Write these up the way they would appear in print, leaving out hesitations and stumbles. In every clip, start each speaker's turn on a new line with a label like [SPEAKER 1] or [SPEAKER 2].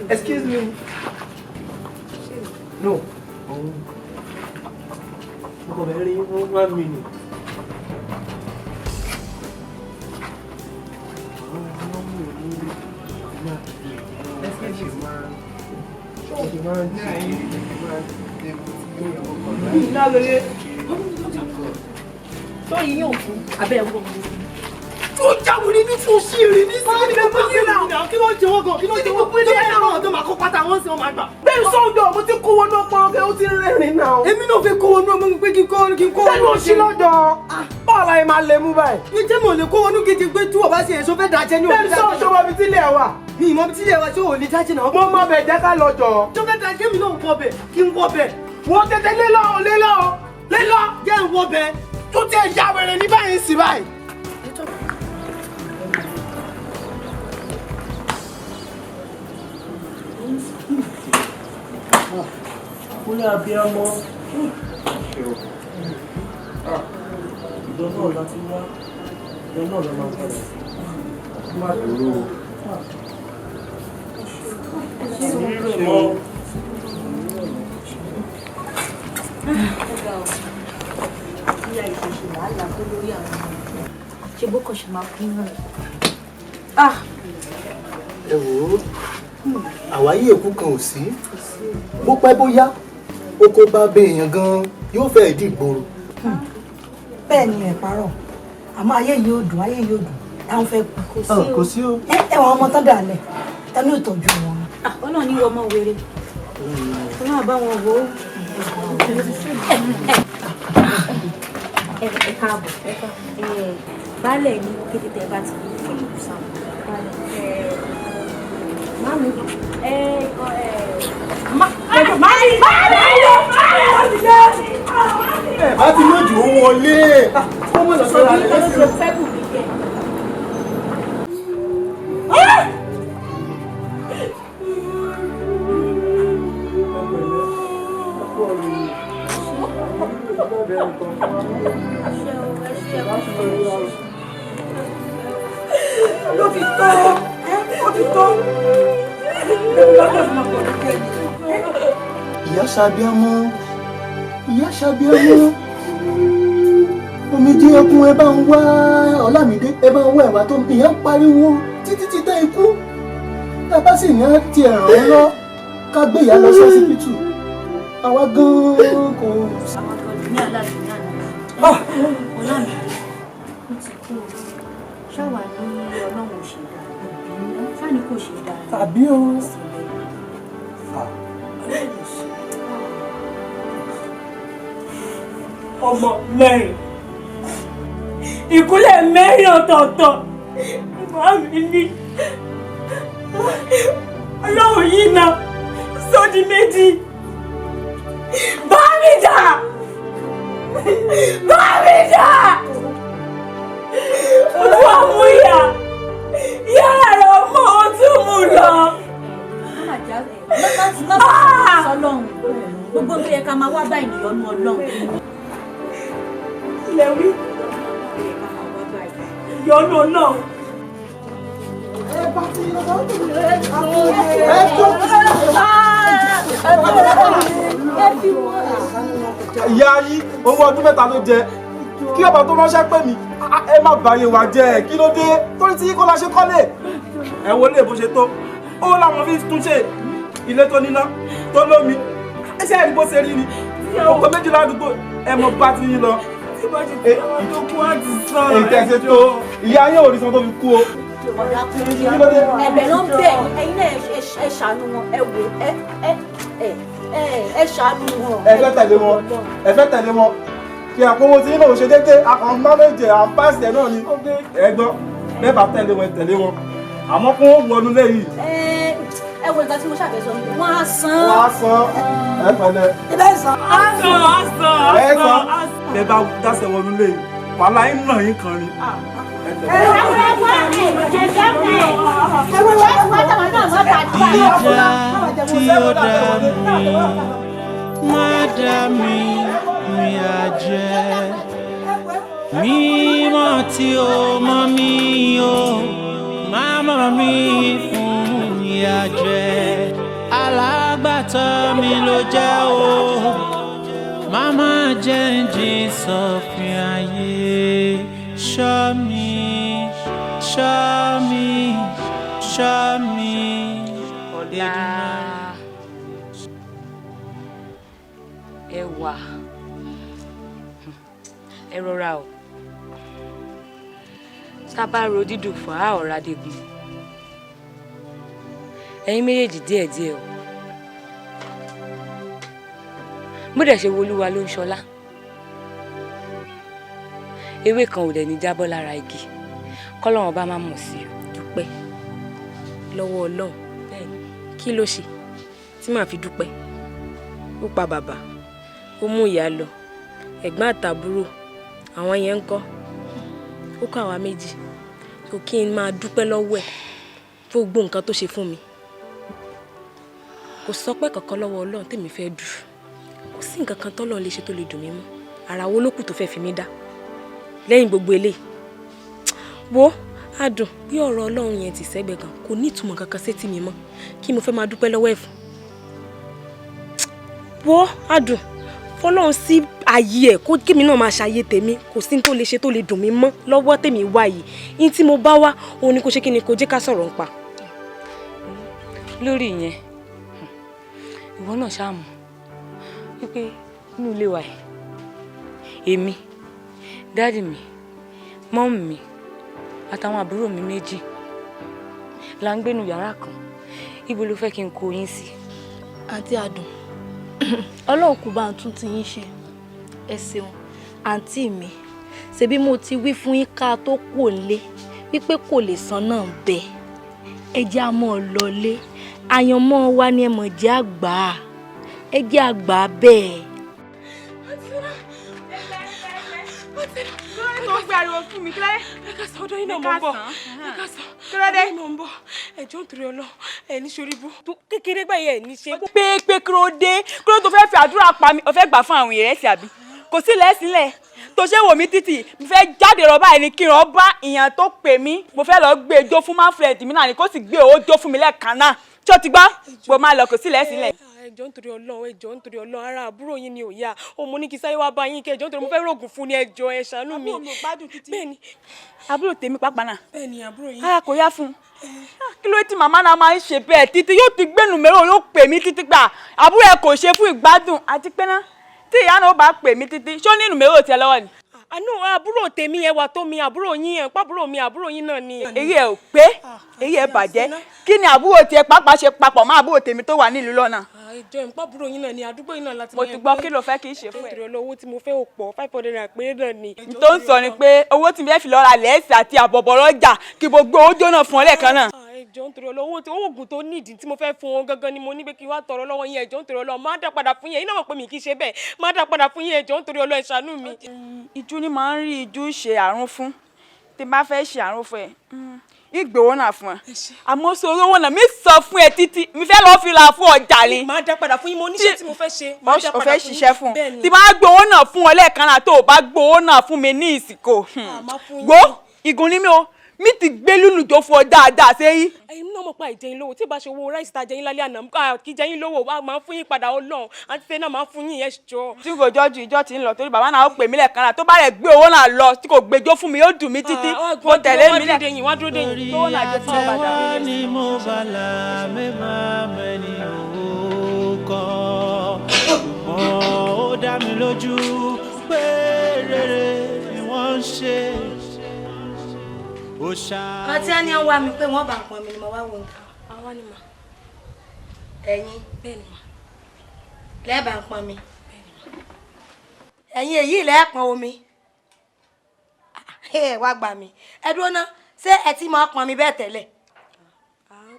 [SPEAKER 1] Excuse me. No. Very 1 minute. Ó jáwèrè ní fún ṣírí ní sí ní gbogbo ìlànà kí wọ́n jẹ́wọ́ gan kí wọ́n jẹ́wọ́ pé ní ẹ̀rọ ọ̀dọ́ máa kó pátá wọ́n sí wọn máa gbà. Bẹ́ẹ̀ sọ́jọ́ mo ti kó wọnú ọpọ́n ọ̀gẹ́ ó ti rẹ́rìn náà. Èmi náà fi kó wọnú ọmọ mi pé kí n kó wọnú. Sẹ́nu òṣì lọ́dọ̀ báwo la yẹ máa lè mú báyìí. Ní jẹ́ mo lè kó wọnú gidi pé tí wọ́n bá ṣe èso fẹ́ dájẹ́ ní òbí. Bẹ́ẹ̀ sọ́jọ́ wọ́n fi sílẹ̀ wà. Mi ìmọ̀ bí sílẹ̀ wà tí ò ní dájẹ́ náà. Mo mọ bẹ̀ jẹ́ ká lọ jọ. Tó fẹ́ dájẹ́ mi náà wọ bẹ̀ kí n wọ bẹ̀. Wọ́n tètè lé lọ jẹ́ ń wọ bẹ̀ tó tẹ̀ ya wẹ̀rẹ̀ ní báyìí sí báyìí. Olha a Bia amor. Dono la tua. Dono la mano. Maduro.
[SPEAKER 2] Chegou com chamar pinga.
[SPEAKER 1] Ẹ wò ó. Àwáyé èkú kan ò sí. Bó pẹ́ bóyá oko bá bẹ èèyàn gan yóò fẹ́ ìdí ìgboro.
[SPEAKER 3] Bẹ́ẹ̀ ni ẹ̀ parọ́ àmọ́ ayé yóò dùn táwọn fẹ́ kú.
[SPEAKER 1] Kò sí o.
[SPEAKER 3] Ẹ̀wọ̀n ọmọ tán dàlẹ̀ tani ò tọ́jú wọn.
[SPEAKER 2] Ọlọ́run ní ọmọ wèrè Ọlọ́run bá wọn wò ó. Ẹ káàbọ̀ baálẹ̀ ní kété tẹ́ bá ti fi Philip Sam mami
[SPEAKER 1] bá ti lójú ó wọlé. Ọmọ lọ sọ́ra lẹ́sìn. Ìyá ṣàbíamọ́ omi tí ẹkún ẹ bá ń wá Ọlámídé ẹ bá ń wá ẹ̀wà tó ìyá ń pariwo títí títà ikú tá a bá sì ní àti ẹ̀ràn ń lọ ká gbé ìyá lọ sí ọsibítù àwa gan-an kò.
[SPEAKER 2] Ọlámídé ó ti kú ṣáwà ní Ọlọ́run ò ṣe dáa sáni kò ṣe dáa
[SPEAKER 1] tàbí o.
[SPEAKER 4] Ọmọ mẹ́rin ìkúnlẹ̀ mẹ́rin ọ̀tọ̀ọ̀tọ̀ ìmọ̀ mi ní Ọlọ́run yìí náà sódì méjì bá mi jà ojú àwọn ìyá rẹ̀ ọmọ ọtún mú lọ.
[SPEAKER 2] Gbogbo tó yẹ ká máa wá bá ènìyàn nú Ọlọ́run.
[SPEAKER 4] Ilẹ̀ wí. Ìyọnu Ọlọ́run.
[SPEAKER 5] Ìyá yín owó ọdún mẹ́ta ló jẹ kí ọba tó ránṣẹ́ pè mí ẹ má bàyè wà jẹ kí ló dé torí tí kò la ṣe kọ́lé ẹ wo lè bó ṣe tó ó làwọn fi tún ṣe ilé tó níná tó lómi ẹsẹ̀ ẹ̀rí bó ṣe rí ni ọkọ̀ méjìlá àdúgbò ẹ mọ bá ti yín lọ.
[SPEAKER 4] tí bá ṣe fi àwọn tó kú àti sàn.
[SPEAKER 5] èyí tẹ̀sẹ̀ tó ìyá yín ò rí san tó fi kú o.
[SPEAKER 2] ẹ̀bẹ̀ ló ń bẹ̀ ẹ̀yin náà ẹ ṣàánú wọn ẹ wò ẹ ṣàánú wọn.
[SPEAKER 5] ẹ fẹ́ tẹ̀lé wọn kí àpòwò tí yín náà ò ṣe déédéé àkàn mánéjì àwọn páàsì ẹ̀ náà ni ẹ̀gbọ́n bẹ́ẹ̀ bá tẹ̀lé wọn àmọ́ kó wọnú lẹ́yìn.
[SPEAKER 2] ẹ wo ìgbà tí mo ṣàfẹ́sọ ni wọ́n á san.
[SPEAKER 5] ẹ pẹ̀lẹ́.
[SPEAKER 3] ilé ìsàn.
[SPEAKER 4] á san.
[SPEAKER 5] bẹ́ẹ̀ bá dáṣẹ wọnú lẹ́yìn wàhálà yín náà yín kan ni.
[SPEAKER 6] Ìjà tí ó dá mi, má dá mi àjẹ́. Mímọ́ tí ó mọ́ mi o, má mọ́ mi fún ìyà jẹ. Alagbato mi ló jẹ́ o, mama jẹ́ ń jí sọ́fin ayé. Ṣọ́ mi, ṣọ́ mi, ṣọ́ mi.
[SPEAKER 7] Ọlá ẹwà ẹ rọra o sábà ro dídùn fún ọ̀rá dégún ẹ̀yin méjèèjì díẹ̀díẹ̀ o bó dẹ̀ ṣe wolúwa ló ń ṣọlá ewé kan ò dẹ̀ ní jábọ́ lára igi kọ́lọ́run bá má mọ̀ sí i dúpẹ́ lọ́wọ́ Ọlọ́run kí ló ṣe tí màá fi dúpẹ́ ó pa bàbá ó mú ìyá lọ ẹ̀gbọ́n àtàbúrò àwọn yẹn ń kọ́ ó kọ́ àwa méjì tó kí n máa dúpẹ́ lọ́wọ́ ẹ̀ fún gbogbo nǹkan tó ṣe fún mi kò sọ pé kankan lọ́wọ́ Ọlọ́run tèmi fẹ́ dù kò sí nǹkan kan tọ́lọ́run lè ṣe tó lè dùn mí mọ́ ara wo ló kù tó fẹ́ fi mí dá lẹ́yìn gbogbo eléyìí wo adùn bí ọ̀rọ̀ Ọlọ́run yẹn ti sẹ́gbẹ̀ kan kò ní ìtumọ̀ kankan sétí mi mọ́ kí mo fẹ́ máa dúpẹ́ lọ́wọ́ ẹ̀ fún wo adùn fọlọ́run sí ayé ẹ̀ kó kémi náà máa ṣàyè tèmi kò sí tó lè ṣe tó lè dùn mí mọ́ lọ́wọ́ tèmi wá yìí ní tí mo bá wá òun ni kò ṣe kí ni kò jẹ́ ká sọ̀rọ̀ ń pa. lórí ìyẹn ìwọ náà ṣáàmù wípé inú ilé wa èmi dáàdì mi mọ́mì mi àtàwọn àbúrò mi méjì là ń gbénu yàrá kan ibo ló fẹ́ kí n kó yín sí.
[SPEAKER 8] àǹtí Adùn Ọlọ́run kò bá ń tún ti yín ṣe ẹ ṣeun àǹtí mi ṣebí mo ti wí fún yín ká tó kò lé wípé kò lè san náà bẹ́ẹ̀ ẹ jẹ́ a mọ́ ọ lọlé àyànmọ́ wa ni ẹ mọ̀ jẹ́ àgbà ẹ jẹ́ àgbà bẹ́ẹ̀.
[SPEAKER 4] ọdún iná mọ̀ ń bọ̀ kílódé mọ̀ ń bọ̀ ẹjọ́ nítorí Ọlọ́run ẹ̀ ní soribu tó kékeré gbà yẹ ní ṣe. pé kílódé tó fẹ́ fi àdúrà pa mi ó fẹ́ gbà fún àwọn ìrẹsì àbí kò sílẹ̀ sílẹ̀ tó ṣe wò mí títì mo fẹ́ jáde rọ báyìí ni kí n bá ìyàn tó pè mí mo fẹ́ lọ gbé ejó fún manfred mi náà ni kó sì gbé owó jó fún mi lẹ́ẹ̀kan náà tí ó ti gbọ́ gbọ́ máa lọ kò sílẹ̀ sílẹ̀. ẹjọ́ nítorí Ọlọ́run ara àbúrò yín ni ò yá o mo ní kí sáyé wá bá yín kí ẹjọ́ nítorí mo fẹ́ rògùn fún ni ẹjọ́ ẹ ṣàánú mi. bẹ́ẹ̀ni
[SPEAKER 7] àbúrò tèmi pàápàá náà
[SPEAKER 4] bẹ́ẹ̀ni àbúrò yín.
[SPEAKER 7] ara kò yá fún un kí ló tí màmá náà máa ń ṣe bẹ́ẹ̀ títí yóò ti gbénu mẹ́rọ̀ yóò pè mí títí gbà àbúrò ẹ kò ṣe fún ìgbádùn àti pé náà tí ìyá náà bá pè mí títí ṣó nínú mẹ́rọ̀ tiẹ̀ lọ́wọ́ ni.
[SPEAKER 4] àánú àbúrò tèmi ẹwà tó mi àbúrò yín ẹ̀ pàbúrò mi àbúrò yín náà ni.
[SPEAKER 7] èyí ẹ ò pé èyí ẹ bàjẹ́ kí ni àbúrò tiẹ̀ pàápàá ṣe papọ̀ mọ́ àbúrò tèmi tó wà nílùú lọ́nà.
[SPEAKER 4] ìjọ ìpàbúrò yín náà ni àdúgbò yín náà láti
[SPEAKER 7] mo ti gbọ́ kí ló fẹ́ kí n ṣe fún ẹ.
[SPEAKER 4] nítorí owó tí mo fẹ́ ò pọ̀ 500 naira péré náà ni.
[SPEAKER 7] tó ń sọ ni pé owó tí mi fẹ́ fi lọ ra lẹ́ẹ̀sì àti àbọ̀bọ̀ lọ́jà kí gbogbo owó jóná fún ọ lẹ́ẹ̀kan náà.
[SPEAKER 4] ẹjọ́ nítorí owó tí oògùn tó nídìí tí mo fẹ́ fún wọn gangan ni mo ní pé kí wá tọrọ lọ́wọ́ yín ẹjọ́ nítorí Ọlọ́run má dá padà fún yín iná mọ̀ pé mi kì í ṣe bẹ́ẹ̀ má dá padà fún yín ẹjọ́ nítorí Ọlọ́run ẹ ṣàánú mi.
[SPEAKER 7] ìjú ni máa ń rí ìjú ṣe àrùn fún tí bá fẹ́ ṣe àrùn fún ẹ ìgbòho náà fún ẹ àmọ́ sọ̀rọ̀ owó náà mi sọ fún ẹ títí mi fẹ́ lọ́ọ́ fi ra fún ọjà ni.
[SPEAKER 4] má dá padà fún yín mo níṣẹ́ tí mo fẹ́ ṣe.
[SPEAKER 7] o fẹ́ ṣiṣẹ́ fún un tí máa gbowó náà fún ọ lẹ́ẹ̀kan náà tó o bá gbowó náà fún mi ní ìsìnkò gbó igun ní mi o mi ti gbé lùlù tó fún ọ dáadáa sẹ́yìn.
[SPEAKER 4] ẹ̀yin náà mọ̀
[SPEAKER 7] mọ̀ pé àìjẹyìn lówó tí ìbá ṣe owó ráìsì tá jẹyìn lálẹ́ àná kí jẹyìn lówó wa máa fún yín padà Ọlọ́run àti fẹ́ náà máa fún yín yẹn jọ. tí kò jọ́jú ìjọ ti ń lọ torí bàbá náà ó pè mí lẹ́ẹ̀kan náà tó bá rẹ̀ gbé owó náà lọ tí kò gbẹjọ́ fún mi ó dùn mí títí mo tẹ̀lé mi lẹ́yìn wá dúró déyìn tó náà jẹ́ fún ọ̀bàdà mi.
[SPEAKER 6] ni mo bá la mẹ́ma mẹ́ni òkò ṣùgbọ́n ó dá mi lójú pé rere ni wọ́n ń ṣe.
[SPEAKER 3] Àti ẹni ń wá mi pé wọ́n bá ń pọn mi ni mo wá wo nǹkan.
[SPEAKER 7] Àwa ni mà.
[SPEAKER 3] Ẹ̀yin
[SPEAKER 7] bẹ́ẹ̀ ni mà.
[SPEAKER 3] lẹ́ẹ̀bà ń pọn mi. Ẹ̀yin èyí lẹ́ẹ̀pọn omi. Wá gbà mí. Ẹ dúró ná, ṣé ẹ ti máa pọn mi bẹ́ẹ̀ tẹ́lẹ̀?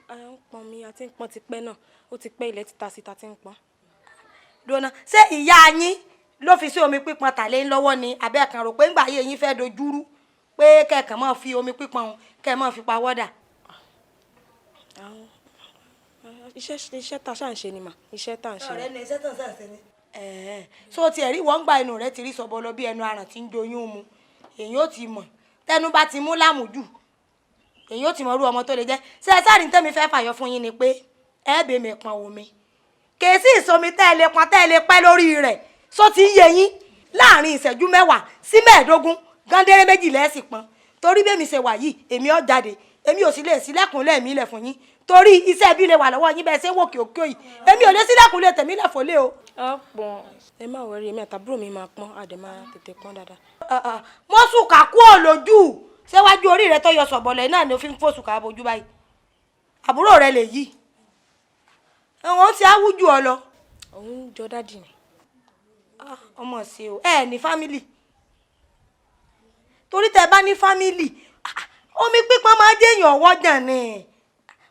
[SPEAKER 7] À ń pọn mi àti ń pọn ti pẹ́ náà. Ó ti pẹ́ ilẹ̀ títa síta tí ń pọn.
[SPEAKER 3] Dúró ná, ṣé ìyá yín ló fi sí omi pípọn tàlé lọ́wọ́ ni àbẹ́ kan rò pé ńgbà ayé yín fẹ́ dojúrú pé kẹ̀kẹ́ máa fi omi pípọn kẹ́ máa fi pa wọ́dà?
[SPEAKER 7] Iṣẹ́ tá a ṣà ń ṣe ni mà. Iṣẹ́ tá a ń ṣe.
[SPEAKER 3] Ọ̀rẹ́ ni iṣẹ́ tó ń ṣàṣẹ ni. So ti ẹ̀rí wọ́n gba inú rẹ̀ ti rí sọ̀bọ̀ lọ bí ẹnu aràn tí ń doyún mu. Èyí ó ti mọ̀. Tẹnu bá ti mú lámùjù. Èyí ó ti mọ̀ irú ọmọ tó lè jẹ́. Ṣé ẹ sáré tẹ́mi fẹ́ fàyọ fún yín ni pé ẹ bè mí pọn omi. Kèsì ìsomi tẹ́ ẹ lè pọn tẹ́ ẹ lè pẹ́ lórí rẹ̀. So ti yé yín láàrin ìṣẹ́jú 10 sí 15 gandere méjì lẹ́sìn pọn. Torí bẹ́ẹ̀ mi ṣe wà yìí èmi ó jáde. Èmi ò sì lè sílẹ̀kùn lẹ́ẹ̀mí lẹ̀ fún yín. Torí iṣẹ́ bí lè wà lọ́wọ́ yín bẹ́ẹ̀ ṣe wòkè òkè yìí. Èmi ò lè sílẹ̀kùn lè tẹ̀mí lẹ̀ fọ́lé o.
[SPEAKER 7] Ọ̀pọ̀ ẹ má wọrí èmi àtàbúrò mi máa pọn àdè máa tètè pọn dáadáa.
[SPEAKER 3] Mọ́sùkà kú òlójú. Ṣéwájú orí rẹ tó yọ sọ̀bọ̀lẹ̀ náà ni ó fi ń fòṣùkà bojú báyìí. Àbúrò rẹ lè yí. Wọ́n ti áwújú ọ lọ.
[SPEAKER 7] Òun jọ dádì ni.
[SPEAKER 3] Ọmọ ṣe o. Ẹ ní fámìlì. Torí tẹ bá ní fámìlì, omi pípọn máa jẹ́ èèyàn wọ́jàn ni.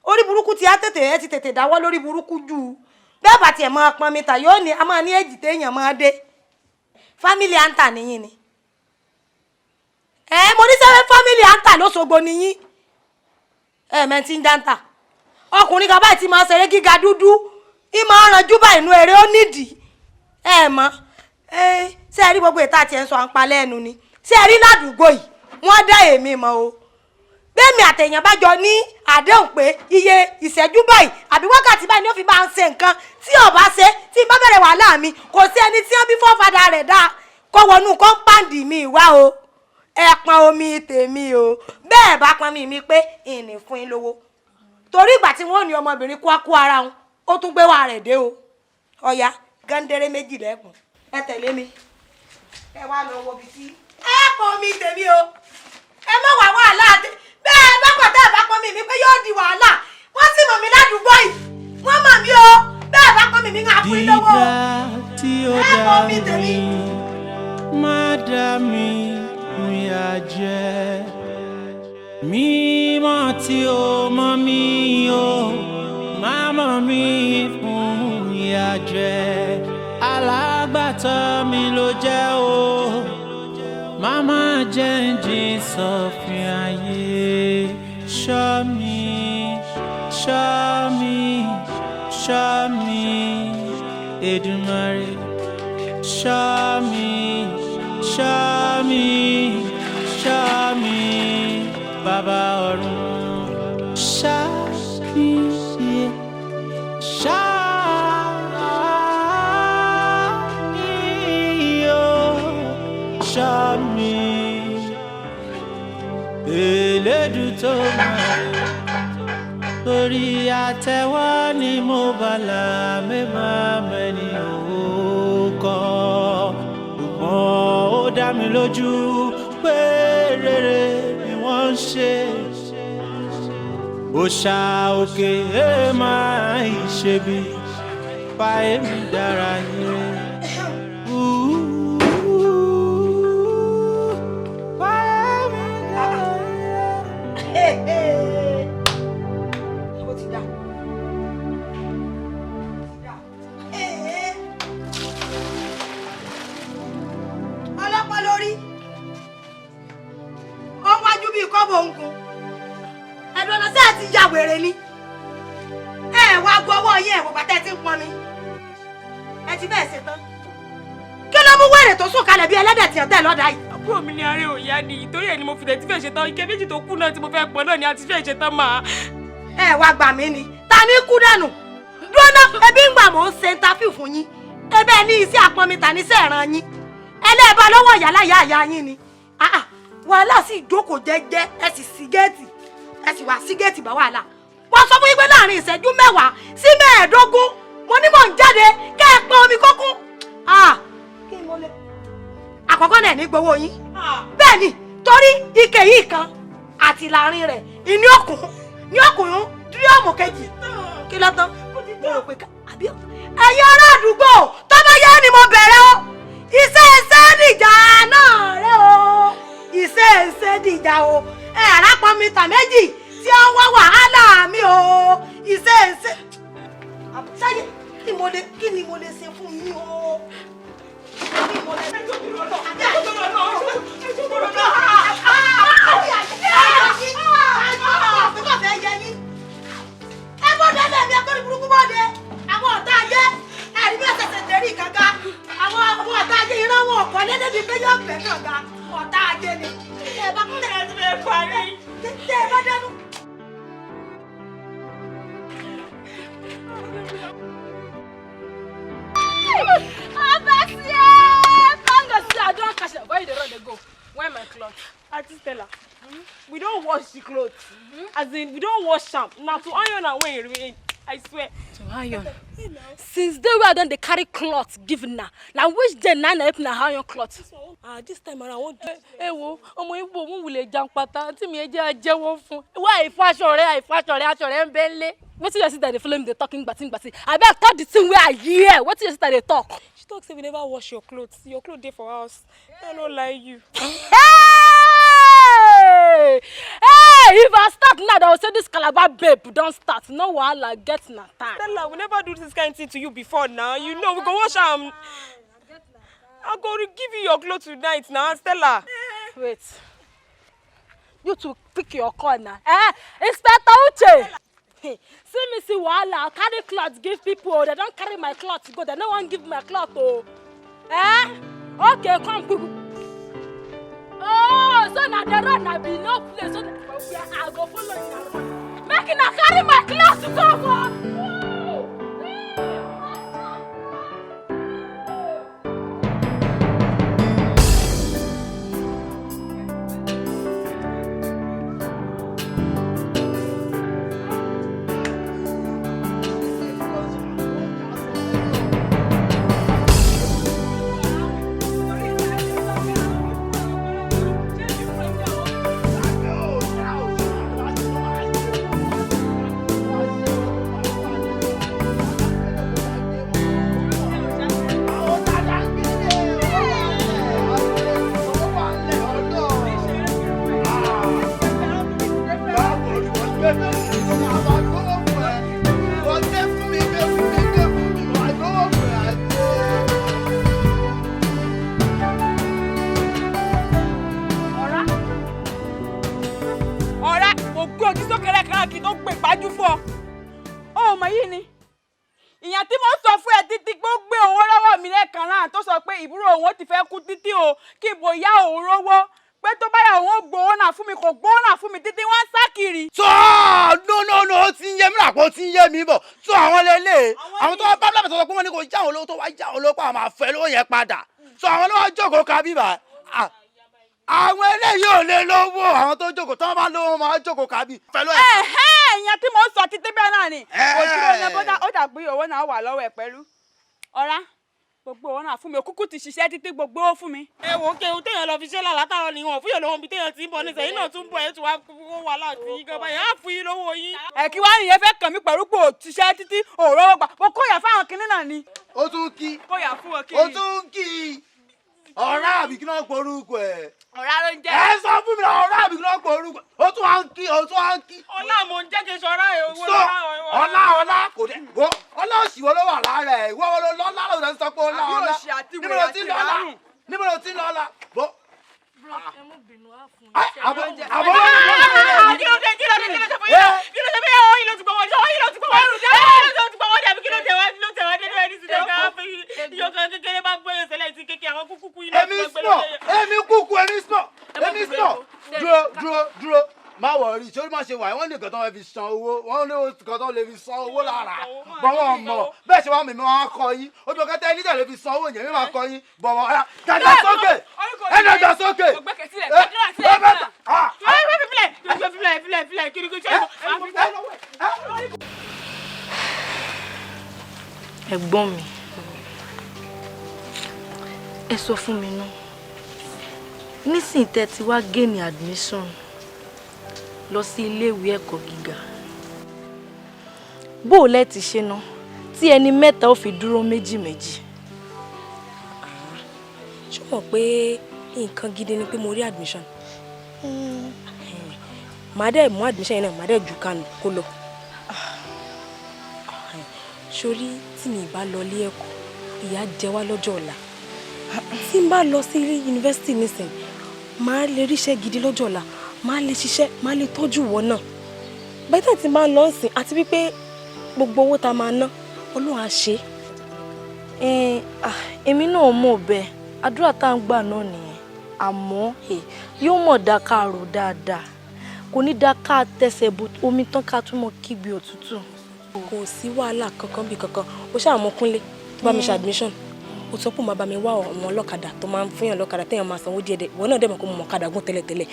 [SPEAKER 3] Orí burúkú ti á ti tètè dáwọ́ lórí burúkú jù. Bẹ́ẹ̀ bá tiẹ̀ máa pọn mi tà yóò ní a máa ní èjì téèyàn máa dé. Fámìlì àǹtà nìyín ni. Mo ní sẹ́wẹ́ fámìlì àǹtà lóṣogbo nìyín. Mẹ́tí ń jáǹtà. Ọkùnrin kan báyìí ti máa ṣeré gíga dúdú. Ìmọ̀ ọ̀rànjú bá inú eré ó nídìí. Mọ̀. Ṣé ẹ rí gbogbo ìta tiẹ̀ ń sọ à ń pa lẹ́nu ni? Ṣé ẹ rí ládùúgbò yìí? Wọ́n dá èmi mọ̀ o. Bẹ́ẹ̀mi àtẹ̀yàn bá jọ ní àdéhùn pé iye ìṣẹ́jú báyìí àbí wákàtí báyìí ni ó fi máa ń ṣe nǹkan tí ò bá ṣe tí bá bẹ̀rẹ̀ wàhálà mi kò sí ẹni tí wọ́n bí fọ́fadà rẹ̀ dá kó wọnú kọ́ńpáǹdì mi wá o. Ẹ pọn omi tèmi o. Bẹ́ẹ̀ bá pọn mi pé ìní fún yín lówó. Torí ìgbà tí wọ́n ní ọmọbìnrin kú ara wọn ó tún gbé wà rẹ̀ dé o. Ọ̀ya gandere méjì lẹ́kùn. Ẹ tẹ̀lé mi. Ẹ wá lọ wo bí tí. Ẹ pọn omi tèmi o. Ẹ má wá wàhálà bẹ́ẹ̀ lọ́kọ̀tà bá pọn mi pé yóò di wàhálà. Wọ́n sì mọ̀ mí ládùúgbò yìí. Wọ́n mọ̀ mí o. Bẹ́ẹ̀ bá pọn mi ń fún yín lówó. Ẹ pọn omi tèmi.
[SPEAKER 6] Má dá mi ìyà jẹ. Mímọ́ tí ó mọ́ mi o. Má mọ̀ mí fún ìyà jẹ. Alagbato mi ló jẹ́ o. Mama jẹ́njì sọ̀fin ayé. Ṣọ́ mi, ṣọ́ mi, ṣọ́ mi, Èdùmàrè. Ṣọ́ mi, ṣọ́ mi, ṣọ́ mi, Baba ọ̀run. Ṣọ́ mi, ṣọ́ mi, ṣọ́ mi. Elédùmarè. Torí àtẹ́wọ́ ni mo bá la mẹ́ma mẹ́ni òkò. Ṣùgbọ́n ó dá mi lójú pé rere ni wọ́n ń ṣe. Òòṣà òkè máa ń ṣe bí fa èmi dára yẹn.
[SPEAKER 3] Ọlọ́pàá lórí. Ó wájú bíi kọ́bọ̀ òǹkùn. Ẹ̀dùn ọ̀nà sí àti ya wèrè ni. Wá gbọ́ ọwọ́ yín ẹ̀wọ̀n bàtà ẹ ti ń pọn mi. Ẹ ti bẹ́ẹ̀ ṣe tán. Kí ló mú wèrè tó sùn kalẹ̀ bí ẹlẹ́dẹ̀ tí ọ̀tẹ̀ lọ́dà yìí?
[SPEAKER 7] Àbúrò mi ní àárẹ̀ òyà ni ìtorí ẹ̀ ni mo fi tẹ̀ tí fẹ́ ṣe tán ike méjì tó kù náà tí mo fẹ́ pọn náà ni a ti fẹ́ ṣe tán máa.
[SPEAKER 3] ẹ wá gbà mí ni ta ní kú dànù dúró ná ebi ń gbà mò ń ṣe interview fún yín ebe ní iṣẹ́ àpọnmi ta ní sẹ́ẹ̀ràn yín ẹlẹ́ẹ̀bá lọ́wọ́ ìyálà ìyá àyà yín ni wàhálà sì jókòó jẹ́jẹ́ ẹ sì sí géètì ẹ sì wá sí géètì bá wàhálà wọ́n sọ fún yín pé láàrin ìṣẹ́jú 10 sí 15 mo ní mò ń jáde kẹ́ ẹ pọn omi kókún kí n mo lè àkọ́kọ́ náà ní gbowó yín bẹ́ẹ̀ ni torí ike yìí kan àti láàrin rẹ̀ ìní òkun ní ọkùnrin díríọ̀mù kejì kí ló tán mo rò pé àbí ẹ̀yin ará àdúgbò tó bá yẹ ni mo bẹ̀rẹ̀ o iṣẹ́ dìjà náà rẹ o iṣẹ́ dìjà o àràpọ̀ mítà méjì tí ó wá wàhálà mi o iṣẹ́ sáyé kí ni mo lè ṣe fún yín o kí ni mo lè ṣe fún yín àwọn ọ̀tá ayé ẹ̀rí bí ẹ̀sẹ̀sẹ̀ tẹ̀rí kànga àwọn ọ̀tá ayé ìran wọn ọ̀kọ́ lẹ́dẹ̀bí pé yóò gbẹ̀ kànga ọ̀tá ayé ni tẹ́ ẹ bá parí tẹ́ ẹ bá dánú.
[SPEAKER 4] I don't catch it. Where you run they go? Where my clothes? Auntie Stella, we don't wash the clothes. As in, we don't wash them. Now to iron and wear it. I swear.
[SPEAKER 8] To iron. Since day we done they carry cloth given now. Now which day na help na iron cloth?
[SPEAKER 4] This time around I want to.
[SPEAKER 8] Wo, ọmọ Igbo mu wule jampata. Auntie mi eje ajewo fún. Why fashion re ń bele. What you see that they follow me they talking batin. I bet talk the thing where I hear. What you see that they talk?
[SPEAKER 4] She talks say we never wash your clothes. Your clothes dey for house. I don't lie you.
[SPEAKER 8] Hey, if I start now, I will say this Calabar babe don't start. No wahala get na time.
[SPEAKER 4] Stella, we never do this kind of thing to you before now. You know we go wash am. I'm going to give you your clothes tonight now, Stella.
[SPEAKER 8] Wait. You two pick your corner. Inspector Uche. Hey, see wahala. I carry clothes give people. They don't carry my clothes go. They don't want to give my clothes. Okay, come quick. Oh, so now the road na be no place. So I go follow you. Make it carry my clothes to go.
[SPEAKER 9] So àwọn ló wá jókòó ka bíbá àwọn eléyìí ò lè lówó àwọn tó jókòó tó bá lówó máa jókòó ka bí pẹ̀lú ẹ̀.
[SPEAKER 4] ìyẹn tí mo sọ títí bẹ́ẹ̀ náà ni òjúrò yẹn bọ́dà ó dàgbé owó náà wà lọ́wọ́ ẹ̀ pẹ̀lú ọ̀rá gbogbo owó náà fún mi òkúkú ti ṣiṣẹ́ títí gbogbo owó fún mi. ẹ wò ó kéwù téèyàn lọ fi ṣe látàrọ ni wọn fún yàn lọ́wọ́ bí téèyàn ti ń bọ̀ nísìnyí náà tún bọ̀ ẹ̀ tún wà láti yín gan báyìí á fún yín lówó yín. ẹ kí wàá nìyẹn fẹ́ kàn mí pẹ̀lú pé ò ṣiṣẹ́ títí òòrọ̀ gbà mo kóyà fáwọn kinní náà ni.
[SPEAKER 9] ó tún kí
[SPEAKER 4] kóyà fún ọ kí
[SPEAKER 9] ó tún kí ọ̀rá àbí kí náà porúkọ ẹ̀.
[SPEAKER 4] ọ̀rá ló ń jẹ́.
[SPEAKER 9] ẹ sọ fún mi ọ̀rá àbí kí náà porúkọ ó tún à ń kí ó tún à ń kí.
[SPEAKER 4] ọlá mo ń jẹ́ kí n sọ̀rọ̀ ẹ̀ owó
[SPEAKER 9] ọlá kò dé wo ọlá òṣìwọ́ ló wà lára ẹ̀ ìwọ́ ló lọ́lá ló ń sọ pé ọlá níbo ló ti lọ́lá níbo ló ti lọ́lá bó. àbọ̀ kí ló dé kí ló dé kí ló dé fún yín kí ló dé bí ọ̀hún yìí ló ti gbọ́ wọlé ọ̀hún yìí ló ti gbọ́ wọlé ọ̀hún ló ti gbọ́ wọlé àbí kí ló tẹ̀ wá nínú ẹni sí ẹ̀ka ìyọ̀kan kékeré bá gbóyè sẹ́lẹ̀ tí kékeré àwọn kúkú yìí ló ti gbọ́ gbẹ́lẹ́. èmi kúkú èmi small dúró má wọrí sórí má ṣe
[SPEAKER 10] ṣe wà wọ́n ní nǹkan tó lè fi san owó wọ́n ní nǹkan tó lè fi san owó lára bọ́wọ́ mọ̀ bẹ́ẹ̀ ṣe wá mi máa kọ yín ojú ọkọ tẹ́ níta lè fi san owó yẹn mi máa kọ yín bọ̀wọ̀ ọ̀yà dàgbà sókè ẹ̀dàgbà sókè.
[SPEAKER 8] ẹ̀gbọ́n mi ẹ sọ fún mi náà nísìnyí tẹ́ ti wá gain admission lọ sí iléèwé ẹ̀kọ́ gíga bó o lẹ́ ti ṣe ná tí ẹni mẹ́ta ó fi dúró méjì méjì.
[SPEAKER 7] ṣó mọ̀ pé nǹkan gidi ni pé mo rí admission màá dẹ̀ mú admission yẹn náà màá dẹ̀ jù kánú kó lọ. sórí tí mi bá lọ ilé ẹ̀kọ́ ìyà jẹ wá lọ́jọ́ ọ̀la tí n bá lọ sí yunifásitì nísìnyí màá lè ríṣẹ́ gidi lọ́jọ́ ọ̀la máa lè ṣiṣẹ́ máa lè tọ́jú wọn náà bẹ́tẹ̀ tí máa ń lọ sìn àti wípé gbogbo owó tá a máa ná Ọlọ́run á ṣe.
[SPEAKER 8] èmi náà mọ̀ bẹ́ẹ̀ àdúrà tá à ń gbà náà nìyẹn àmọ́ yóò mọ̀ dá ká rò dáadáa kò ní dá ká tẹsẹ̀ bó omi tán ká tún mọ̀ kígbe òtútù.
[SPEAKER 7] kò sí wàhálà kankan bí kankan ó ṣáà mọ Kúnlé tó bá mi ṣe admission ó sọ pé màá bá mi wá ọmọ ọlọ́kadà tó máa ń fún yàn lọ́kadà téèyàn máa sanwó díẹ̀ ìwọ náà dẹ̀ mọ̀ kó mo mọ̀ ọ̀kadà gùn tẹ́lẹ̀tẹ́lẹ̀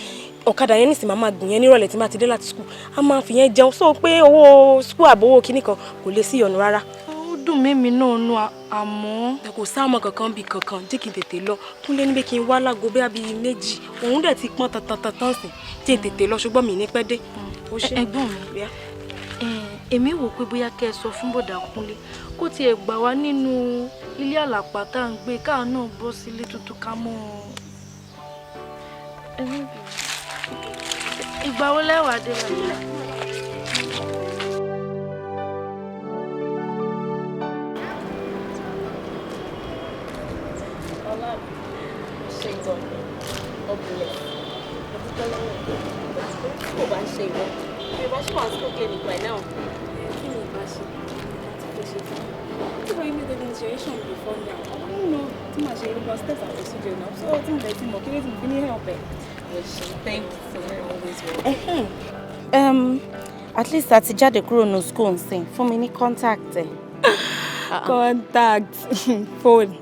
[SPEAKER 7] ọ̀kadà yẹn nísìnyí máa gùn yẹn nírọ̀lẹ́ tí máa ti dé láti skul a máa fi yẹn jẹun sọ pé owó skul àbówó kinní kan kò lè sí ìyọnu rárá.
[SPEAKER 8] ó dùn mímí náà nù àmọ́.
[SPEAKER 7] kò sáàmọ̀ kankan bí kankan jẹ́ kí n tètè lọ Kúnlé níbi kí n wá lágo bíi méjì òun dẹ̀ ti pọ́n tantan sìn jẹ́ n tètè lọ ṣùgbọ́n mi ní pẹ́ dé.
[SPEAKER 8] ẹ̀gbọ́n mi èmi wò pé bóyá kẹ́ ẹ sọ fún bọ̀dà Kúnlé kó tiẹ̀ gbà wá nínú ilé àlàpà tá à ń gbé káà náà bọ́ sílé tuntun ká mọ́ ìgbà wo lẹ́wàá dé wáyé.
[SPEAKER 11] Thank you for always welcome. At least àti jáde kúrò ní school nsìn fún mi ní contact ẹ.
[SPEAKER 7] Contact phone.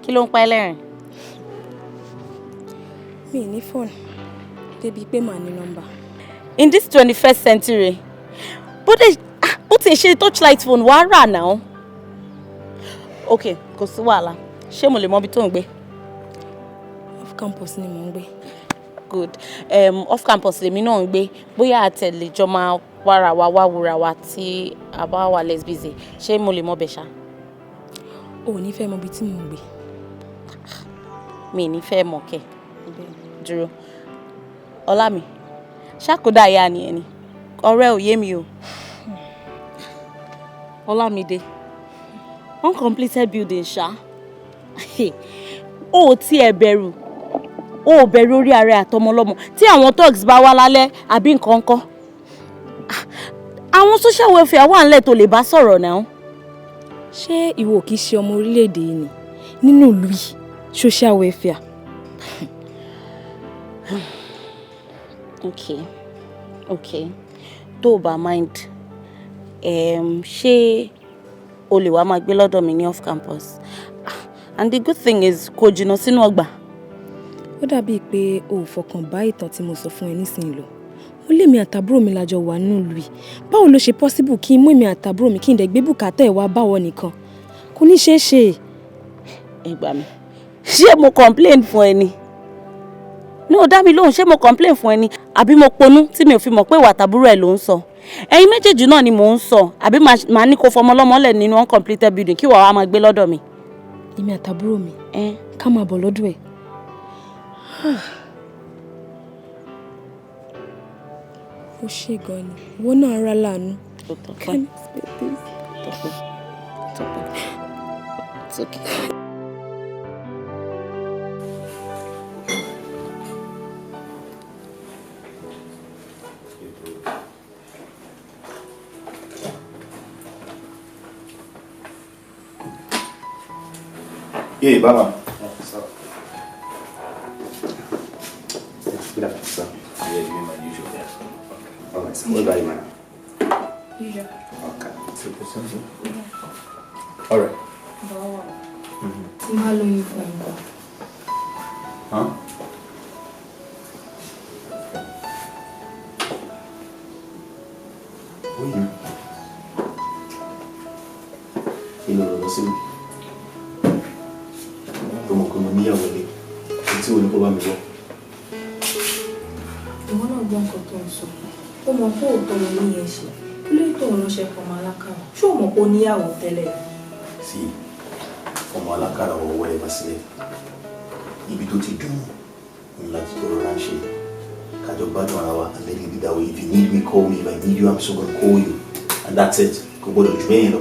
[SPEAKER 11] Kí ló ń pa ẹ́ lẹ́rìn?
[SPEAKER 7] Mi ní phone. Débi pé màá ní number.
[SPEAKER 11] In this 21st century, bó ti ṣe touchlight phone wàá rà náà. Okay, kò sí wàhálà. Ṣé mo lè mọ ibi tó ń gbé?
[SPEAKER 7] Off campus ni mò ń gbé.
[SPEAKER 11] Good. Off campus lèmi náà ń gbé. Bóyá àtẹ̀lẹ́jọ́ máa wára wa wá wúra wa tí a bá wà less busy. Ṣé mo lè mọ bẹ̀ ṣá?
[SPEAKER 7] O ò ní fẹ́ mọ ibi tí mò ń gbé.
[SPEAKER 11] Mi ní fẹ́ mọ̀ kẹ́. Dúró. Ọlámi, ṣàkódà ya ni ẹni. Ọ̀rẹ́ ò yé mi o. Ọlámídé. Uncompleted building ṣá. O ti ẹ bẹ̀rù. O bẹ̀rù orí ara àtọmọlọ́mọ tí àwọn thugs bá wá lálẹ́ àbí nǹkan kan. Àwọn social welfare wà ńlẹ̀ tó lè bá sọ̀rọ̀ náà.
[SPEAKER 7] Ṣé ìwọ kìí ṣe ọmọ orílẹ̀-èdè yìí ni nínú ìlú yìí social welfare?
[SPEAKER 11] Okay. Tó bá mind. Ṣé o lè wá máa gbé lọ́dọ̀ mi ní off campus? And the good thing is kò jìnnà sínú ọgbà.
[SPEAKER 7] Ó dàbí pé o ò fọkàn bá ìtàn tí mo sọ fún ẹ nísìnyí lọ. Ó lé mi àtàbúrò mi lájọ wà nínú ìlú yìí. Báwo ló ṣe possible kí n mú èmi àtàbúrò mi kí n dẹ̀ gbé bùkátà ẹ̀ wá báwọ̀ nìkan? Kò ní ṣeé ṣe.
[SPEAKER 11] Ẹ gbà mí. Ṣé mo complain fún ẹ ni? No, dá mi lóhùn, ṣé mo complain fún ẹ ni? Àbí mo ponú tí mi ò fi mọ̀ pé ìwà àtàbúrò ẹ̀ ló ń sọ? Ẹ̀yin méjèèjì náà ni mò ń sọ. Àbí màá ní kó fọmọ lọ́mọ lẹ̀ nínú uncompleted building kí wàá wá máa gbé lọ́dọ̀ mi?
[SPEAKER 7] Èmi àtàbúrò mi. Ká máa bọ̀ lọ́dọ̀ ẹ̀. Ó ṣe gan ni. Ìwọ náà ara láàánú. Can you expect this?
[SPEAKER 11] It's okay.
[SPEAKER 12] Yeah, Baba. Good afternoon, sir. Yeah, doing my usual. Yeah. All right. What about you, man?
[SPEAKER 2] Yeah.
[SPEAKER 12] Okay. Super simple. All right.
[SPEAKER 2] Tí máa lóyún fún ẹ.
[SPEAKER 12] Huh? Oyún. Inú rẹ̀ lọ sí mi. Ọmọ kan mo níyàwó lé. Tí wo ni kó bá mi gbọ́?
[SPEAKER 2] Ìwọ náà gbọ́ nǹkan tó ń sọ. Ó mọ̀ pé òótọ́ ló ní ẹ ṣe. Kí ló tó ń ránṣẹ́ fọmọ alákàrà? Ṣé o mọ̀ pé ó níyàwó tẹ́lẹ̀?
[SPEAKER 12] Sí. Ọmọ alákàrà ọwọ́ ẹ̀ bá sílẹ̀. Ibi tó ti dùn ún láti tọrọ ránṣẹ́. Kájọ gbádùn ara wa and let it be that way. If you need me, call me. If I need you, I'm still gonna call you. And that's it. Kò gbọ́dọ̀ jù bẹ́ẹ̀ lọ.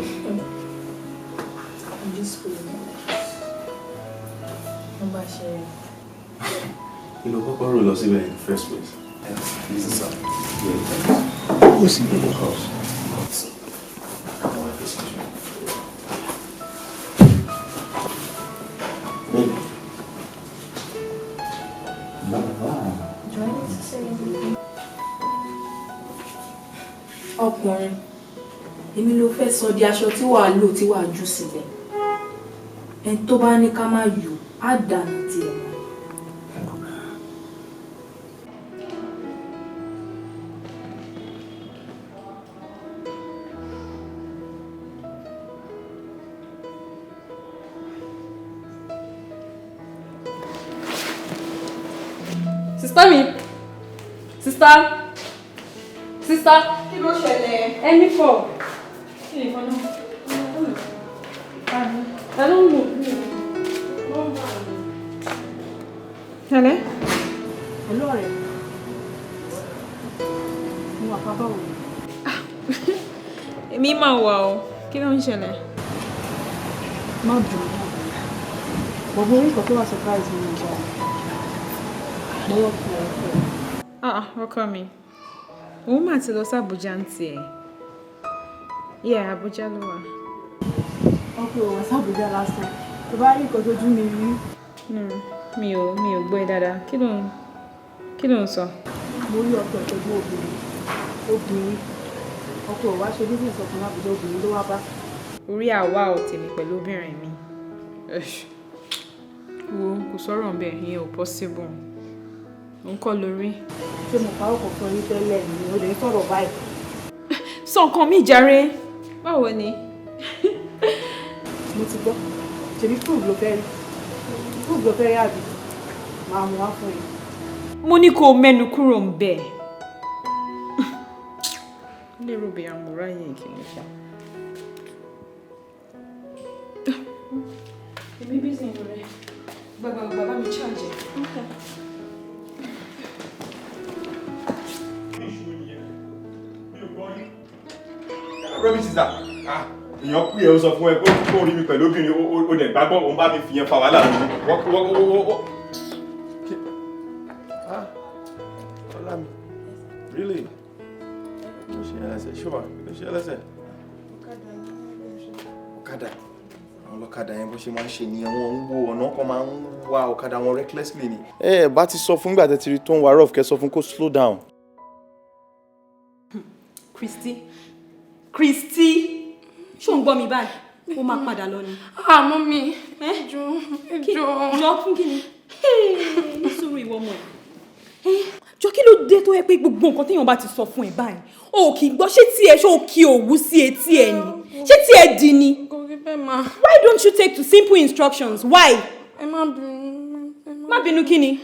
[SPEAKER 2] I'm just feeling wọ́n bá ṣe rẹ̀.
[SPEAKER 12] You know, Papa rò lọ síbẹ̀ in the first place. This is who is in the house?
[SPEAKER 2] Ọkùnrin, èmi ló fẹ́ sọ di aṣọ tí wàá lò tí wàá jù sílẹ̀. Ẹni tó bá ní ká má yò, á dànù tiẹ̀ mọ́.
[SPEAKER 4] Sister mi. Sister. Kí ló ṣẹlẹ̀? Ẹni fọ̀. Kí ni ìfọ̀ náà? Ta ló ń lò? Hello?
[SPEAKER 2] Hello ọ̀rẹ́. Mo wà pa báwo ni?
[SPEAKER 4] Èmi máa wà o. Kí ló ń ṣẹlẹ̀?
[SPEAKER 2] Má dùn ún. Bọ̀bọ̀ orí kan tó wà surprise mi nígbà. Mo wọ́n fún ọ.
[SPEAKER 4] Ọkọ mi. Òun máa ti lọ sí Abuja ń tiẹ̀. Yeah, Abuja ló wà.
[SPEAKER 2] Ọkọ òun wá sí Abuja lásán. Tó bá rí nǹkan tójú mi rí.
[SPEAKER 4] Mi ò gbọ́ ẹ dáadáa. Kí ló ń sọ?
[SPEAKER 2] Mo rí ọkọ ìtọ́jú obìnrin. Ọkọ òun wá ṣe business ọkùnrin Abuja obìnrin ló wá bá.
[SPEAKER 4] Orí àwa ò tèmi pẹ̀lú obìnrin mi. Wo kò sọ̀rọ̀ ńbẹ̀ ìyẹn ò possible. Ó ń kọ́ lórí.
[SPEAKER 2] Ṣé mo pa ọkọ̀ fún yín tẹ́lẹ̀ ni o lè sọ̀rọ̀ báyìí?
[SPEAKER 4] Sọ nǹkan mi jàre. Báwo ni?
[SPEAKER 2] Mo ti gbọ́. Ṣèbí proof ló fẹ́ rí. Proof ló fẹ́ rí àbí? Màá mú wá fún yín.
[SPEAKER 4] Mo ní kó mẹ́nu kúrò ńbẹ̀. Lérò bí àmúra yẹn kì í ṣá. Èmi bí sìn rẹ̀. Bàbá mi charge.
[SPEAKER 5] Rubbish is that? Èèyàn pè é ó sọ fún ẹ pé kó rí mi pẹ̀lú obìnrin ó dẹ̀ gbàgbọ́ òun bá mi fi yẹn fa wàhálà lórí. Ọlá mi, really? Kí ló ṣe ẹlẹ́sẹ̀? Ṣọ́wà, kí ló ṣe ẹlẹ́sẹ̀? Ọ̀kadà. Àwọn ọlọ́kadà yẹn bó ṣe máa ń ṣe nìyẹn, wọ́n ń wo ọ̀nà kan máa ń wa ọ̀kadà wọn recklessly ni. Ẹ bá ti sọ fún ìgbà tẹ́ ti rí tó ń wa rough kẹ́ sọ fún kó slow down.
[SPEAKER 4] Christy, ṣó ń gbọ́ mi báyìí? Ó máa padà lọ ni.
[SPEAKER 9] Àmọ́ mi,
[SPEAKER 4] Jọ fún kí ni? Ní sùúrù ìwọ ọmọ ẹ̀. Jọ kí ló dé tó yẹ pé gbogbo nǹkan téèyàn bá ti sọ fún ẹ báyìí? O kì í gbọ́ ṣé tí ẹ ṣó kí òwú sí etí ẹ ni? Ṣé tí ẹ di ni?
[SPEAKER 9] kò rí bẹ́ẹ̀ máa.
[SPEAKER 4] Why don't you take to simple instructions? Why?
[SPEAKER 9] Ẹ má bínú.
[SPEAKER 4] Má bínú kí ni?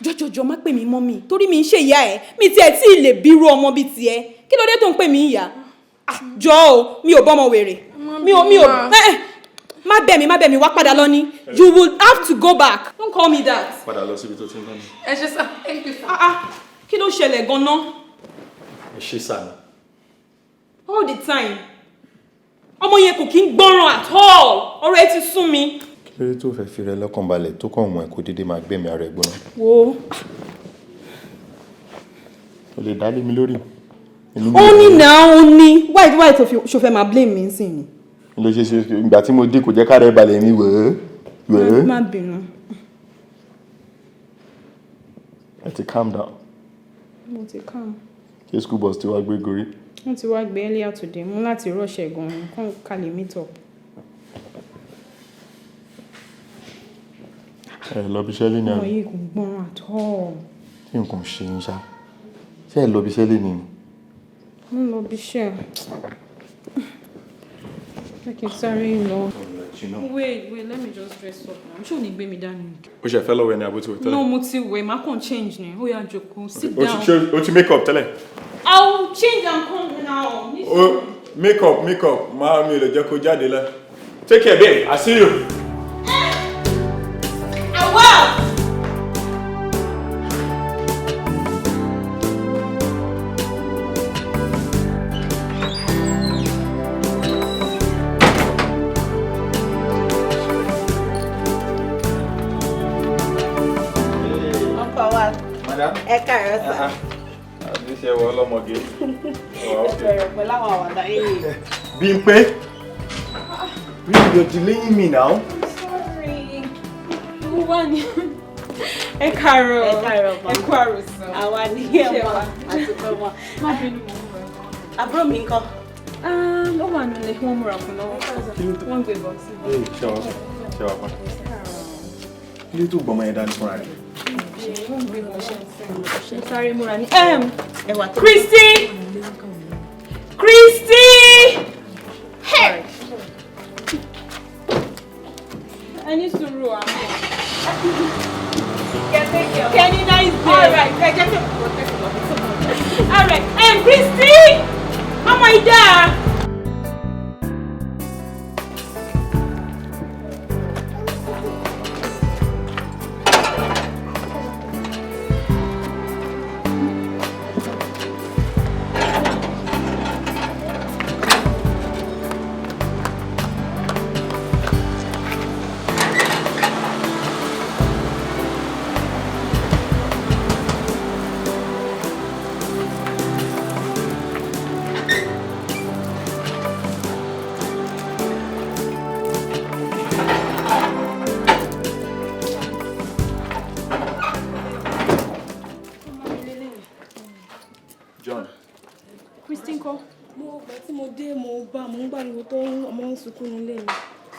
[SPEAKER 4] Jọjọjọ má pè mí mọ́ mi torí mi ń ṣe ìyá ẹ̀. Mi tiẹ̀ tí ì lè bírú ọmọ bíi tiẹ̀. Kí ló dé tó ń pè mí ìyá? Jọ o, mi ò bọ́mọ wèrè. Mi ò má bẹ̀ mí wá padà lọ ni. You will have to go back. Don't call me that.
[SPEAKER 5] Padà lọ síbi tó ti ń bá mi.
[SPEAKER 9] Ẹ ṣé sà, thank you sir.
[SPEAKER 4] Kí ló ṣẹlẹ̀ gan-an?
[SPEAKER 5] Ẹ ṣé sà ni.
[SPEAKER 4] All the time. Ọmọ yẹn kò kí ń gbọ́ràn at all. Ọ̀rọ̀ ẹ ti sún mi.
[SPEAKER 5] Kí ló dé tó fẹ́ fi rẹ lọ́kàn balẹ̀ tó kàn wọ́n ẹ̀ kó dédé máa gbẹ̀mí ara ẹ̀ gbóná?
[SPEAKER 4] Wo.
[SPEAKER 5] O lè dá lé mi lórí.
[SPEAKER 4] Ó ní náà ó ní. Why tó ṣo fẹ́ máa blame mi sí ni?
[SPEAKER 5] Ló ṣe ìgbà tí mo dé kò jẹ́ ká rẹ̀ balẹ̀ ní wẹ́ẹ́.
[SPEAKER 4] Má bínú.
[SPEAKER 5] Ẹ ti calm down.
[SPEAKER 4] Mo ti calm.
[SPEAKER 5] Ṣé school bus ti wá gbé gorí?
[SPEAKER 4] Wọ́n ti wá gbé earlier today. Mo láti rush gan-an kàn ká lè meet up.
[SPEAKER 5] Lọ bí iṣẹ́ lé ní àná.
[SPEAKER 4] Ọmọ yìí kò gbọ́n at all.
[SPEAKER 5] Ṣé nǹkan ṣe ń ṣá? Ṣé ẹ lọ bí iṣẹ́ lé ní ni?
[SPEAKER 4] Mo lọ bí iṣẹ́. Jẹ́ kí n sáré lọ. Wait, let me just dress up now. Ṣé ò ní gbé mi dání?
[SPEAKER 5] O ṣe fẹ́ lọ́wọ́ ẹni àbótí wẹ̀ tẹ́lẹ̀?
[SPEAKER 4] No, mo ti wẹ̀, má kàn change ni. Ó yá jókòó, sit down.
[SPEAKER 5] O ti make up tẹ́lẹ̀?
[SPEAKER 4] I'll change and come now.
[SPEAKER 5] Make up. Máa mi ò lè jẹ́ kó jáde lẹ. Take care, babe. I see you.
[SPEAKER 4] I will.
[SPEAKER 3] Ẹ káàárọ̀ sà.
[SPEAKER 5] Àbí ṣe wọ ọlọ́mọge.
[SPEAKER 3] Bẹ̀rẹ̀ pẹ̀lú àwọn àwàdà yìí.
[SPEAKER 5] Bimpe, you're delaying me now.
[SPEAKER 4] Sorry. Mo wà ní. Ẹ káàárọ̀.
[SPEAKER 3] Ẹ káàárọ̀ ma.
[SPEAKER 4] Ẹ kú àròsọ.
[SPEAKER 3] Àwa ni ẹ wà àti pẹ́ wọn.
[SPEAKER 4] Má bínú mo ń rẹ̀.
[SPEAKER 3] Àbúrò mi ńkọ́?
[SPEAKER 4] Ó wà nílé, wọ́n múra fún lọ́wọ́. Wọ́n gbé bọ̀ sí.
[SPEAKER 5] Ṣé wàá pa? Ilé tó gbọmọ yẹn dání fúnra rẹ̀.
[SPEAKER 4] Sorry, múra ní. Christy! Hey! I need to roll. Kenny, nice day. All right. Christy! Oh my God!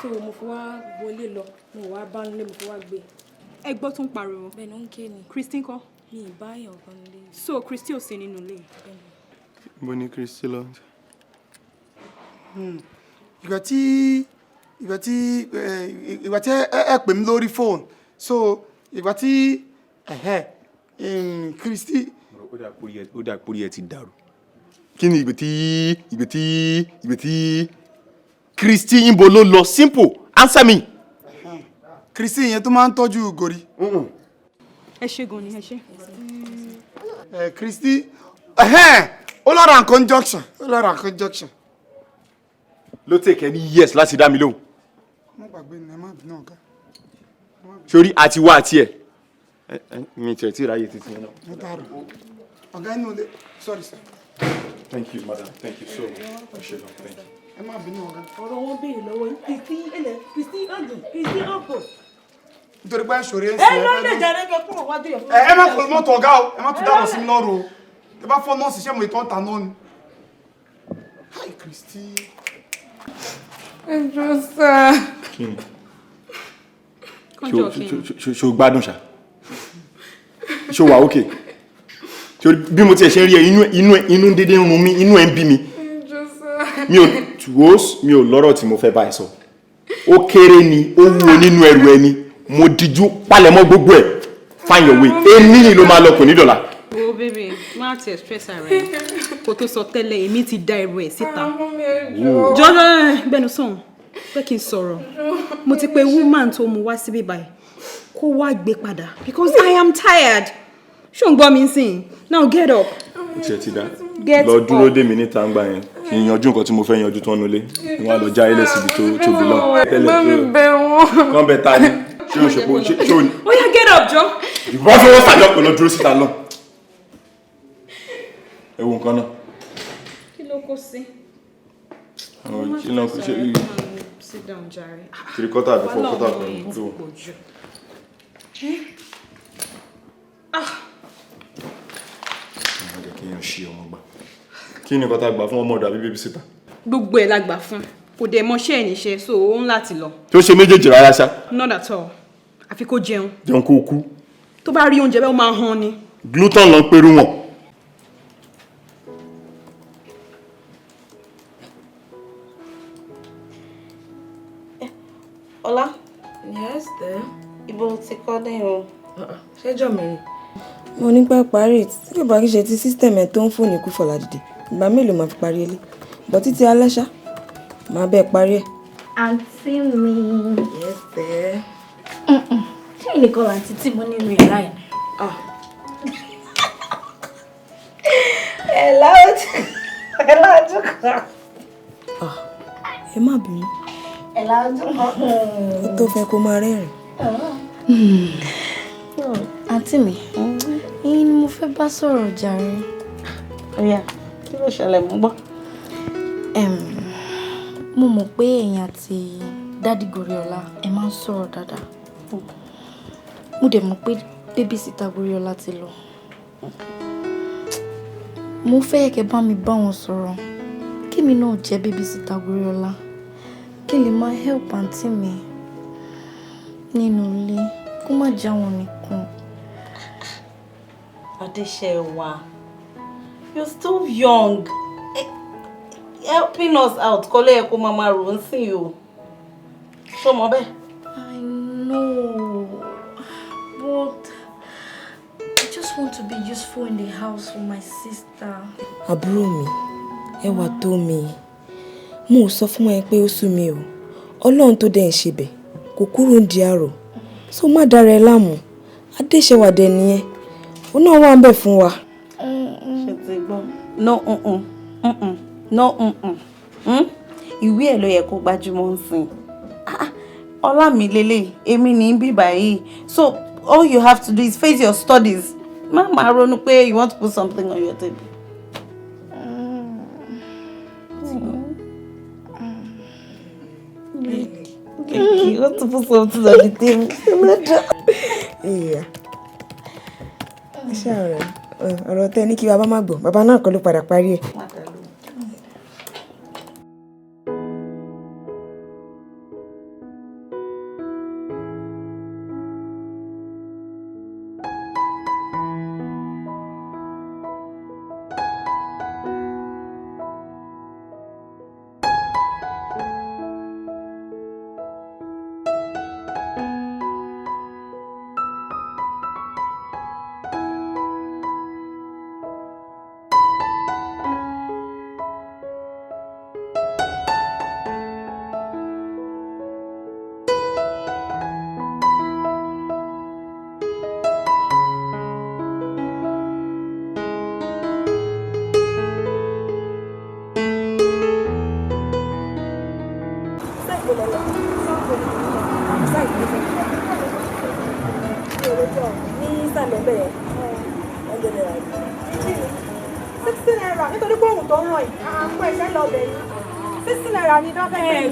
[SPEAKER 7] So mo fi wá wọlé lọ, mo wá bá nílé, mo fi wá gbé.
[SPEAKER 4] Ẹ gbọ́ tó ń pariwo.
[SPEAKER 7] Bẹ́ẹ̀ ni ó ń ké ni.
[SPEAKER 4] Christy ńkọ́?
[SPEAKER 7] Mi ì bá èèyàn kan nílé.
[SPEAKER 4] So Christy ò sí nínú ilé.
[SPEAKER 5] Bó ni Christy lọ?
[SPEAKER 10] Ìgbà tí ẹ pè mí lórí fóònù, so ìgbà tí Christy.
[SPEAKER 5] Ó dà pórí ẹ ti dàrú. Kí ni ìgbà tí Christy yínbo ló lọ? Simple, answer me.
[SPEAKER 10] Christy yẹn tó máa ń tọ́jú gòrí.
[SPEAKER 4] Ẹ ṣé gan ni, ẹ ṣé.
[SPEAKER 10] Christy ó lọ ra conjunction.
[SPEAKER 5] Ló take any years láti dá mi lóhùn.
[SPEAKER 10] Mo gbàgbé ní ẹ má bínú ọ̀gá.
[SPEAKER 5] Sórí àti wá àti ẹ̀. Mi tẹ̀ tí ráyè títí yẹn náà.
[SPEAKER 10] Mo dàrú. Ọ̀gá inú ilé. Sorry sir.
[SPEAKER 5] Thank you, madam. Thank you so much. Thank you.
[SPEAKER 10] Ẹ má bínú ọ̀gá.
[SPEAKER 3] Ọ̀rọ̀ wọn béèrè lọ́wọ́ Christy ọ̀gbọ̀n.
[SPEAKER 10] Nítorí pé ṣòro ń
[SPEAKER 3] sìn. Ẹ ló lè jẹ́ ẹ̀kẹ́ kúrò wájú yẹn.
[SPEAKER 10] Ẹ má kọ mọ́tò ọ̀gá o. Ẹ má tún dábọ̀ sí mi lọ́rùn o. Ẹ bá fọ́ nọ́ọ̀sì iṣẹ́ mo ìtàn tà náà ni. Hi Christy.
[SPEAKER 4] Ẹ jọ sá.
[SPEAKER 5] Kí ni? Ṣo gbádùn ṣá? Ṣo wà okay? Bí mo ti ẹ̀ ṣe ń rí ẹ inú dédé ń run mí, inú ẹ̀ ń bí mi. Mi ò lọ́rọ̀ tí mo fẹ́ bá ẹ sọ. Ó kéré ni, ó wúwo nínú ẹrù ẹni. Mo dijú palẹ̀mọ́ gbogbo ẹ̀. Find your way. Èmi ni ló máa lọ kò ní dọ̀la.
[SPEAKER 4] Oh baby, má ti express ara ẹ. Kò tó sọ tẹ́lẹ̀, èmi ti dá ẹrù ẹ̀ síta. Jọ́jọ́ gbẹ́nu sọ̀hún, pé kí n sọ̀rọ̀. Mo ti pe woman tó mú wá síbí báyìí. Kó wá gbé padà because I am tired. Ṣó ń gbọ́ mi sìn? Now get up.
[SPEAKER 5] Ó tiẹ̀ ti dá.
[SPEAKER 4] Get
[SPEAKER 5] lọ dúró dè mí níta ńgbà yẹn kí n yanjú nǹkan tí mo fẹ́ yanjú tán nulẹ̀ wọn á lọ já ilé síbi tó bí lọ. Kán bẹ ta ni ṣé o ṣe o ní.
[SPEAKER 4] Ó yá get up jọ.
[SPEAKER 5] ìwọ́n fọwọ́ sàjọ pé lọ dúró síta náà. ẹ wo nǹkan náà.
[SPEAKER 4] Kí ló kó sí?
[SPEAKER 5] Kí ló kó sí?
[SPEAKER 4] Sit down jàre.
[SPEAKER 5] 3/4 àbí 4/4 kan. Kí n ṣe ọmọ gbà. Kí ni nǹkan tá gbà fún ọmọ ọ̀dọ̀ àbí babysitter?
[SPEAKER 4] Gbogbo ẹ̀ la gbà fún. Kò dẹ̀ mọṣẹ́ ẹ̀ níṣẹ́, so ó ń láti lọ.
[SPEAKER 5] Tó ṣe méjèèjì rárá ṣá.
[SPEAKER 4] Not at all. Àfi kó jẹun.
[SPEAKER 5] Jẹun kó kú.
[SPEAKER 4] Tó bá rí oúnjẹ bẹ́ẹ̀ ó máa hàn ni.
[SPEAKER 5] Gluten ló ń perú wọn.
[SPEAKER 11] Ọlá.
[SPEAKER 2] Yes, there.
[SPEAKER 11] Ibo ti kọ́ dé o.
[SPEAKER 2] Ṣẹ́jọ́ mi rí.
[SPEAKER 13] Mo ní pé parí tí kò bá kí ṣe ti system ẹ̀ tó ń fóònù kú fọ̀lá dìde. Ìgbà mélòó máa fi parí ilé? Bọ̀ títí alẹ́ ṣá, máa bẹ́ẹ̀ parí ẹ̀.
[SPEAKER 8] Àǹtí mi.
[SPEAKER 2] Yes, there.
[SPEAKER 8] Ṣé ìnìkan àǹtí tí mo nínú yàrá yẹn?
[SPEAKER 11] Ẹ láwùjọ kan.
[SPEAKER 13] Ẹ má bínú.
[SPEAKER 8] Ẹ láwùjọ kan.
[SPEAKER 13] Ó tó fẹ́ kó máa rẹ́rìn.
[SPEAKER 8] Àǹtí mi, ẹ̀yin ni mo fẹ́ bá sọ̀rọ̀ jàre.
[SPEAKER 11] Ọ̀yá, kí ló ṣẹlẹ̀ mú gbọ́?
[SPEAKER 8] Mo mọ̀ pé ẹ̀yin àti Dádì Goriola ẹ máa ń sọ̀rọ̀ dáadáa. Mo dẹ̀ mọ̀ pé babysitter Goriola ti lọ. Mo fẹ́ kẹ́ bá mi bá wọn sọ̀rọ̀. Kí mi náà jẹ́ babysitter Goriola. Kí lè máa help àǹtí mi nínú ilé. Kó má já wọn nìkan.
[SPEAKER 11] Adéṣẹ́wà, you're still young. Helping us out, kọ́lé ẹ̀ kó máa rò ń sìn o. Ṣó mọ̀ bẹ́ẹ̀?
[SPEAKER 8] I know, but I just want to be useful in the house for my sister.
[SPEAKER 13] Àbúrò mi, ẹwà tó mi. Mo sọ fún ẹ pé ó sú mi o. Ọlọ́run tó dẹ̀ ń ṣe bẹ̀ kò kúrò ń di àrò. So má dára ẹ láàmú. Adéṣẹ́wà dẹ̀ nìyẹn. Ó náà wà ń bẹ̀ fún wa.
[SPEAKER 11] Ṣé ti gbọ́? No. Ìwé ẹ̀ ló yẹ kó gbajúmọ̀ ń sìn. Ọlá mi lélẹ̀, èmi ní bí báyìí. So all you have to do is face your studies. Má máa ronú pé you want to put something on your table. You want to put something on the table.
[SPEAKER 13] Ìyá. Ṣé ọ̀rọ̀ tẹ́ ní kí bàbá má gbọ́. Bàbá náà kọ́ ló padà parí ẹ̀.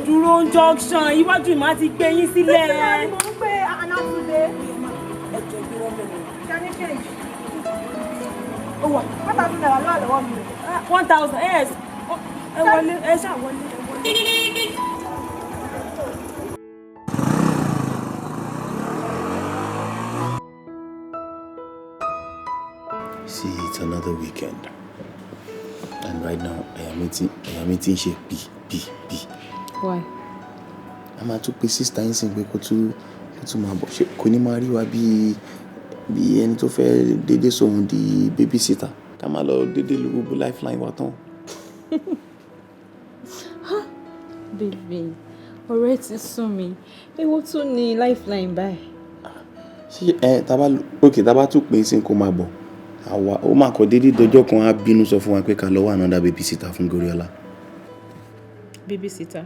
[SPEAKER 4] Dúró junction iwájú ìmọ̀ àti gbé yín sílẹ̀.
[SPEAKER 3] Mo ń pè Anátúndé. Ó wà. 1,000 naira lọ́wọ́ mi.
[SPEAKER 4] 1,000 yes. Ẹ wọlé, ẹ ṣá wọlé.
[SPEAKER 12] See, it's another weekend. And right now, I am eating shake B.
[SPEAKER 4] Why?
[SPEAKER 12] I'm at to pay sister in sing pé kó tún máa bọ̀. Ṣé kò ní máa rí wa bí ẹni tó fẹ́ dédé sóhun di babysitter. Ká máa lọ dédé lu gbogbo lifeline wa tán.
[SPEAKER 4] Baby, ọ̀rẹ́ ti sún mi. Èwo tún ni lifeline báyìí?
[SPEAKER 12] Ṣé tá bá tún pè é sí kó máa bọ̀. Àwa ó máa kọ dédé dọjọ́ kan á bínú sọ fún wa pé ká lọ wá another babysitter fún Goriola.
[SPEAKER 4] Babysitter?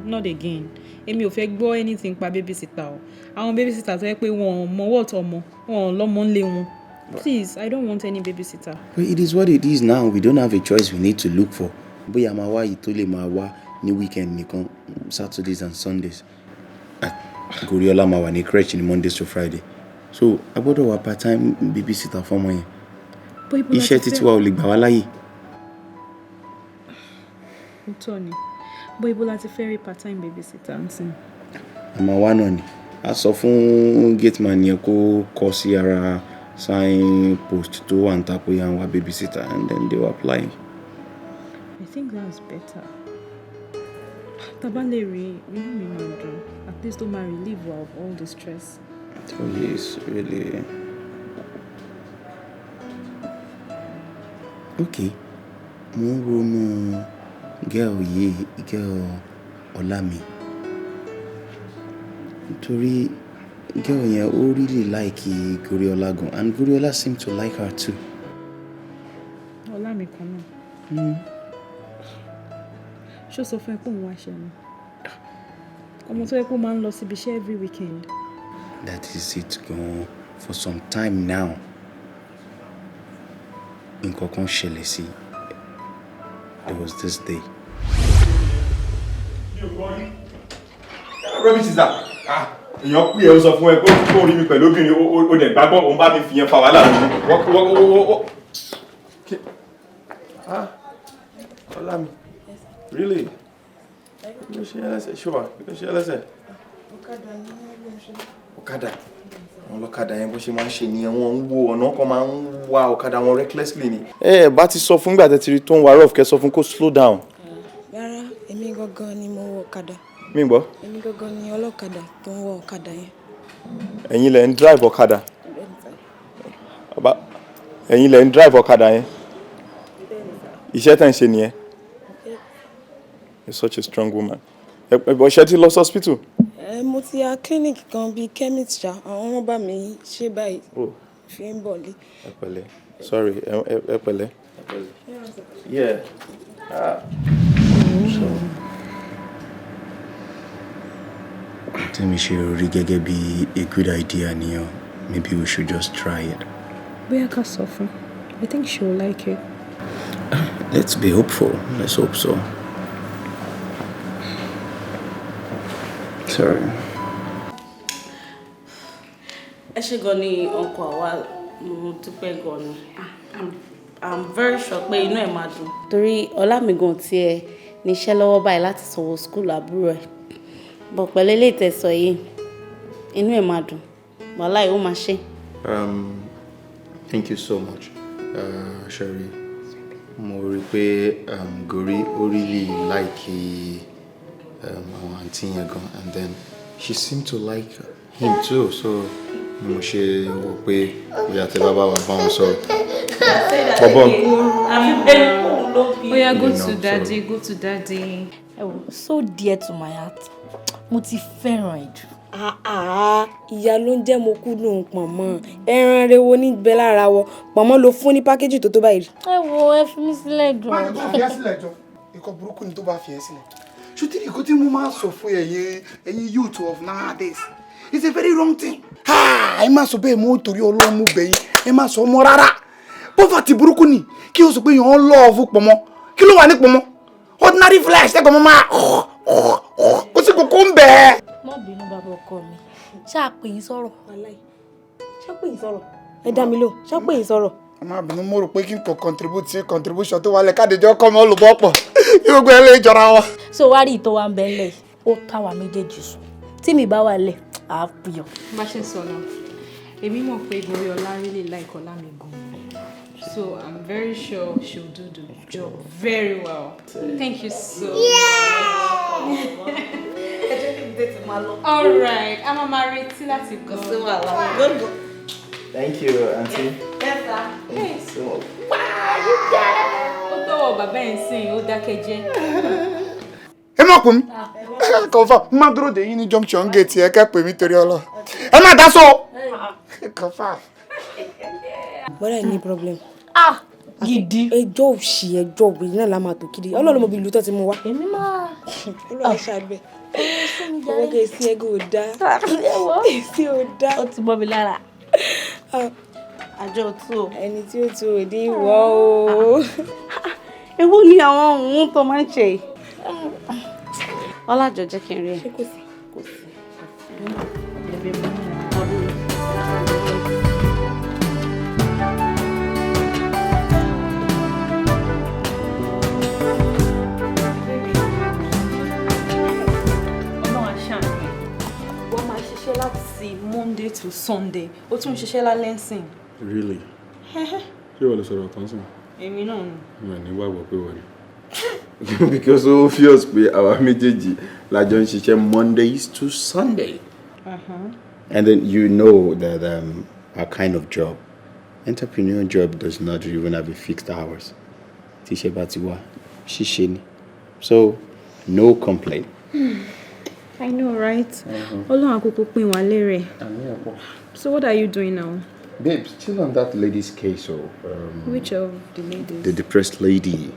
[SPEAKER 4] Not again. Èmi ò fẹ́ gbọ́ anything pa babysitter o. Àwọn babysitter tó yẹ pé wọn mọwọ́ tọmọ, wọn lọ́mọ ńlé wọn. Please, I don't want any babysitter.
[SPEAKER 12] Well, it is what it is now. We don't have a choice. We need to look for. Bóyá máa wá yìí tó lè máa wá ní weekend nìkan, Saturdays and Sundays. Goriola máa wà ní crèche ní Mondays to Friday. So, a gbọ́dọ̀ wá part-time babysitter fọ́mọ yẹn.
[SPEAKER 5] Iṣẹ́ títí wa ò lè gbà wá láyè.
[SPEAKER 14] Tony, but ibo láti fẹ́ rí part-time babysitter nsìn.
[SPEAKER 5] Àmọ́ wá náà ni. A sọ fún gate man yẹn kó kọ sí ara sign post tó wà níta pé à ń wá babysitter and then they were applying.
[SPEAKER 14] I think that's better. Taba lè rí inú mi máa dùn. At least ó máa relieve her of all the stress.
[SPEAKER 5] Oh yes, really. Okay. Mo ń ronú girl Olami. Nítorí girl yẹn ó really like Goriola gan, and Goriola seemed to like her too.
[SPEAKER 14] Olami kan náà. Ṣó sọ fún ẹ pé òun wá ṣe ni? Ọmọ tó yẹ kó máa ń lọ síbi iṣẹ́ every weekend.
[SPEAKER 5] That is it gan. For some time now. Nǹkan kan ṣẹlẹ̀ sí. There was this day.
[SPEAKER 15] Rubbish is that? Èèyàn pè é ó sọ fún ẹ pé kó rí mi pẹ̀lú obìnrin ó dẹ̀ gbàgbọ́ òun bá mi fi yẹn fa wàhálà lórí. Olami, really? Kí ló ṣe ẹlẹ́sẹ̀? Ṣọ́wà, kí ló ṣe ẹlẹ́sẹ̀? Ọ̀kadà. Àwọn ọlọ́kadà yẹn bó ṣe máa ń ṣe nìyẹn, wọ́n ń wo ọ̀nà kan máa ń wa ọ̀kadà wọn recklessly ni. Bá ti sọ fún ìgbà tẹ́tí rí tó ń wa rough kẹ́ sọ fún kó slow down.
[SPEAKER 13] Rárá, èmi gangan ni mo wọ ọ̀kadà.
[SPEAKER 5] Mi gbọ́.
[SPEAKER 13] Èmi gangan ni ọlọ́kadà tó ń wọ ọ̀kadà yẹn.
[SPEAKER 5] Ẹ̀yin lẹ ń drive ọ̀kadà. Ẹ̀yin lẹ ń drive ọ̀kadà yẹn. Iṣẹ́ tẹ́ ń ṣe nìyẹn. You're such a strong woman. But ṣé ti lọ sí hospital?
[SPEAKER 13] Mo ti ya clinic kan bíi chemist ṣá, àwọn ọmọ bá mi ṣe báyìí. Fi ń bọ̀ lé.
[SPEAKER 5] Ẹ pẹ̀lẹ́. Sorry, ẹ pẹ̀lẹ́. Yeah. Tell me, she rí gẹ́gẹ́ bí a good idea nìyẹn. Maybe we should just try it.
[SPEAKER 14] Bóyá ká sọ fún. I think she will like it.
[SPEAKER 5] Let's be hopeful. Let's hope so. Sorry.
[SPEAKER 11] Ẹ ṣé gan ni Uncle Awal, mo dúpẹ́ gan ni. I'm very sure pé inú ẹ̀ máa dùn. Torí Ọlámi gan tiẹ̀ níṣẹ́ lọ́wọ́ báyìí láti sanwó school àbúrò ẹ̀. Bọ̀ pẹ̀lú ilé ìtẹ̀sọ̀ yìí, inú ẹ̀ máa dùn. Wàhálà yìí ó máa ṣe.
[SPEAKER 5] Thank you so much, Sherry. Mo rí pé Gori ó really like àwọn àǹtí yẹn gan, and then she seemed to like him too, so mo ṣe wò pé ìyá tẹ bàbá wa bá wọn sọ̀rọ̀.
[SPEAKER 14] Oya, go to daddy, go to daddy.
[SPEAKER 8] So dear to my heart. Mo ti fẹ́ràn ẹ jù.
[SPEAKER 13] Ìyá ló ń jẹ́ mo kú nù pọ̀nmọ́. Ẹran rewo ní bẹ lára wọ. Pọ̀nmọ́ ló fún ní pákéjì tó báyìí.
[SPEAKER 8] Ẹ fi mí sílẹ̀ jọ.
[SPEAKER 1] Má tó fi ẹ́ sílẹ̀ jọ. Nǹkan burúkú ni tó bá fi ẹ́ sílẹ̀. Ṣùtì nǹkan tí mo máa ń sọ fún ẹ̀yin youth of nowadays. It's a very wrong thing. Ẹ má sọ bẹ́ẹ̀ mo torí Ọlọ́run mú bẹ̀yìn. Ẹ má sọ ọmọ rárá. Poverty burúkú ni kí o sọ pé yàn án lọ́ọ̀fù pọ̀nmọ́. Kí ló wà ní pọ̀nmọ́? Ordinary flesh tẹ́ pọ̀nmọ́ máa kó sí kókó ń bẹ̀.
[SPEAKER 8] Má bínú bàbá ọkọ mi. Ṣá pè yín sọ̀rọ̀.
[SPEAKER 13] Ṣá pè yín sọ̀rọ̀. Ẹ dá mi lò. Ṣá pè yín sọ̀rọ̀.
[SPEAKER 1] Má bínú mo rò pé kí n kò contribution tó wà lẹ̀ káàdéjọ́ kọ́ mi olùbọ́pọ̀. Yóò gbé lè jọra wọn.
[SPEAKER 8] So wá rí ìtọ́ wa ń bẹ ńlẹ̀ yìí. Ó ká wa méjèèjì sùn. Tí mi bá wà lẹ̀, àá pìyàn.
[SPEAKER 14] Bá ṣe sọ náà, èmi mọ̀ pé Goriola really like Olami gan. So I'm very sure she'll do the job very well. Thank you so much. All right, I'm on my retí láti go.
[SPEAKER 5] Thank you, Auntie.
[SPEAKER 14] Yes, sir.
[SPEAKER 5] Thank you so much.
[SPEAKER 14] Ó tọwọ́ bàbá ẹ̀ ń sìn, ó dákẹ́ jẹ́.
[SPEAKER 1] Ẹ má pè mí. Confirm, má dúró dè yín ní junction gate ẹ kẹ́ pè mí torí Ọlọ́run. Ẹ má dá sọ. Confirm.
[SPEAKER 13] Bọ́dà ní problem.
[SPEAKER 8] Gidi.
[SPEAKER 13] Ẹjọ́ òṣì ẹjọ́ òbí náà la máa tó kiri. Ọlọ́run mo bí ìlú tó ti mú wá.
[SPEAKER 8] Èmi máa.
[SPEAKER 13] Olúwa ṣàgbẹ̀. Owó kẹ́ sí ẹgbẹ́ ò dá. Èsì ò dá.
[SPEAKER 8] Ó ti bọ́ mi lára. Àjọ tó.
[SPEAKER 13] Ẹni tí ó tó òdì ìwọ o.
[SPEAKER 11] Èwo ni àwọn ohun tó máa ń ṣe? Ọlájọ jẹ́ kí n rí ẹ.
[SPEAKER 13] Ṣé kò sí?
[SPEAKER 11] Kò sí.
[SPEAKER 14] Monday to Sunday. Ó tún ṣiṣẹ́ lálẹ́ ńsìn.
[SPEAKER 5] Really? Ṣé wọ́n lè sọ̀rọ̀ kan sìn?
[SPEAKER 14] Èmi náà ni.
[SPEAKER 5] Mo ní wàgbọ́ pé wọ́n ni. Because ó obvious pé àwa méjèèjì la jọ ń ṣiṣẹ́ Mondays to Sunday. And then you know that our kind of job, entrepreneurial job does not even have a fixed hours. Tíṣẹ́ bá ti wá, ṣíṣe ni. So, no complaint.
[SPEAKER 14] I know, right? Ọlọ́run àkókò pín wá lérè. So what are you doing now?
[SPEAKER 5] Babe, still on that lady's case.
[SPEAKER 14] Which of the ladies?
[SPEAKER 5] The depressed lady.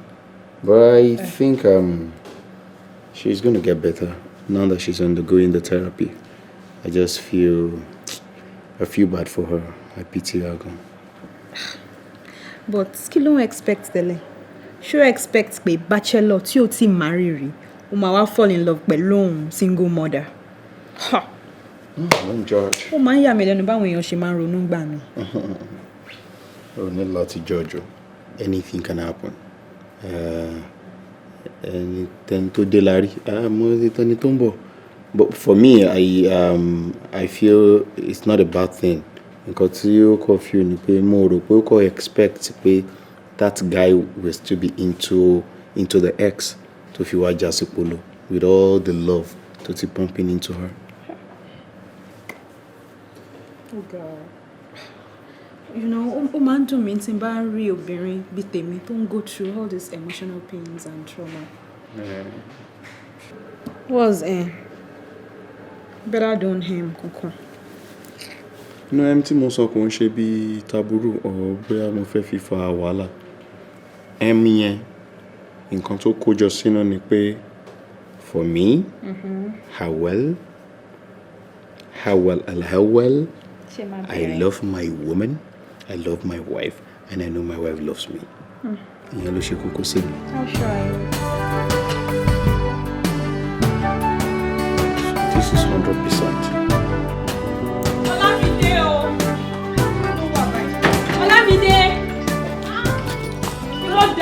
[SPEAKER 5] But I think she's going to get better now that she's undergoing the therapy. I feel bad for her. I pity her.
[SPEAKER 14] But kí ló ń expect tẹ́lẹ̀? Ṣé o expect pé bachelor tí o ti marry rí o máa wá fall in love pẹ̀lú òun single mother? Ha!
[SPEAKER 5] Don't judge.
[SPEAKER 14] Ó máa ń yà mí lẹ́nu báwọn èèyàn ṣe máa ń ronú gbà mí.
[SPEAKER 5] Oh, not a lot to judge. Anything can happen. Anything to delay. But for me, I feel it's not a bad thing. Because you feel ni pé mo rò pé ó expect pé that guy will still be into the ex to fi wá jásí polo with all the love to ti pumping into her.
[SPEAKER 14] Oh God. You know, ó máa ń dùn mí tí n bá rí obìnrin bí tèmi tó ń go through all these emotional pains and trauma. Was better done him kankan.
[SPEAKER 5] No, empty mo sọ kò ń ṣe bí taburu or bóyá mo fẹ́ fi fa wàhálà. Ẹ̀mí yẹn nǹkan tó kójọ sínú ni pé for me, how well, I love my woman, I love my wife, and I know my wife loves me. Ìyẹn ló ṣe kókó sí mi.
[SPEAKER 14] How sure are you?
[SPEAKER 5] This is 100%.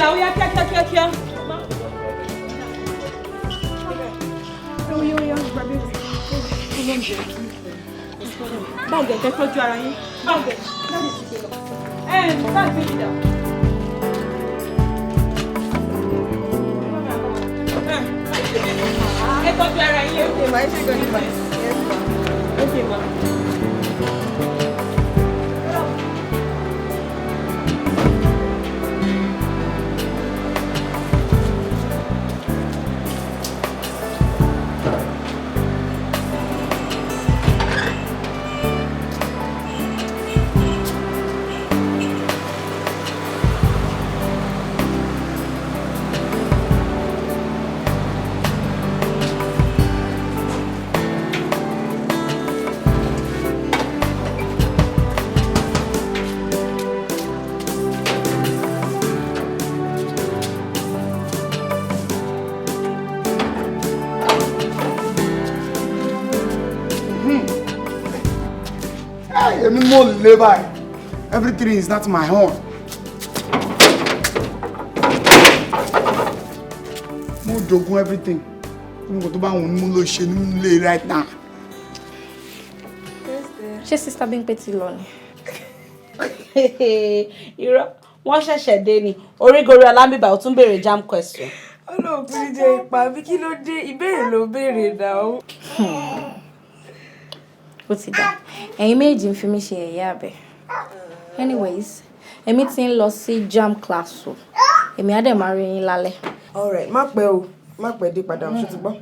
[SPEAKER 4] Ó yá kíákíá. Báwo gẹ̀gẹ́ tọ́jú ara yín? Báwo gẹ̀gẹ́ láti ti gbé lọ? Báwo gbé yìí dà? Ẹ tọ́jú ara yín. Okay, ma, ẹ ṣe gan ni ma. Yes, ma. Okay, ma.
[SPEAKER 10] Èmi mo lè báyìí. Everything is not my own. Mo dogun everything. Mo tó bá wọn mú ló ṣe nínú ilé right now.
[SPEAKER 8] Ṣé sister Bimpe ti lọ ni? Irọ́, wọ́n ṣẹ̀ṣẹ̀ dé ni. Orígorí Alámbíbà ó tún béèrè jam question.
[SPEAKER 2] Ọlọ́run kúrú jẹ́ ipa bí kí ló dé ìbéèrè ló béèrè náà.
[SPEAKER 8] Ó ti dà. Ẹ̀yin méjì ń fi mí ṣe ẹ̀yà abẹ. Anyways, èmi ti ń lọ sí jam class o. Èmi á dẹ̀ máa rí yín lálẹ́.
[SPEAKER 2] Alright, má pẹ́ o. Má pẹ́ dé padà, ṣó ti gbọ́?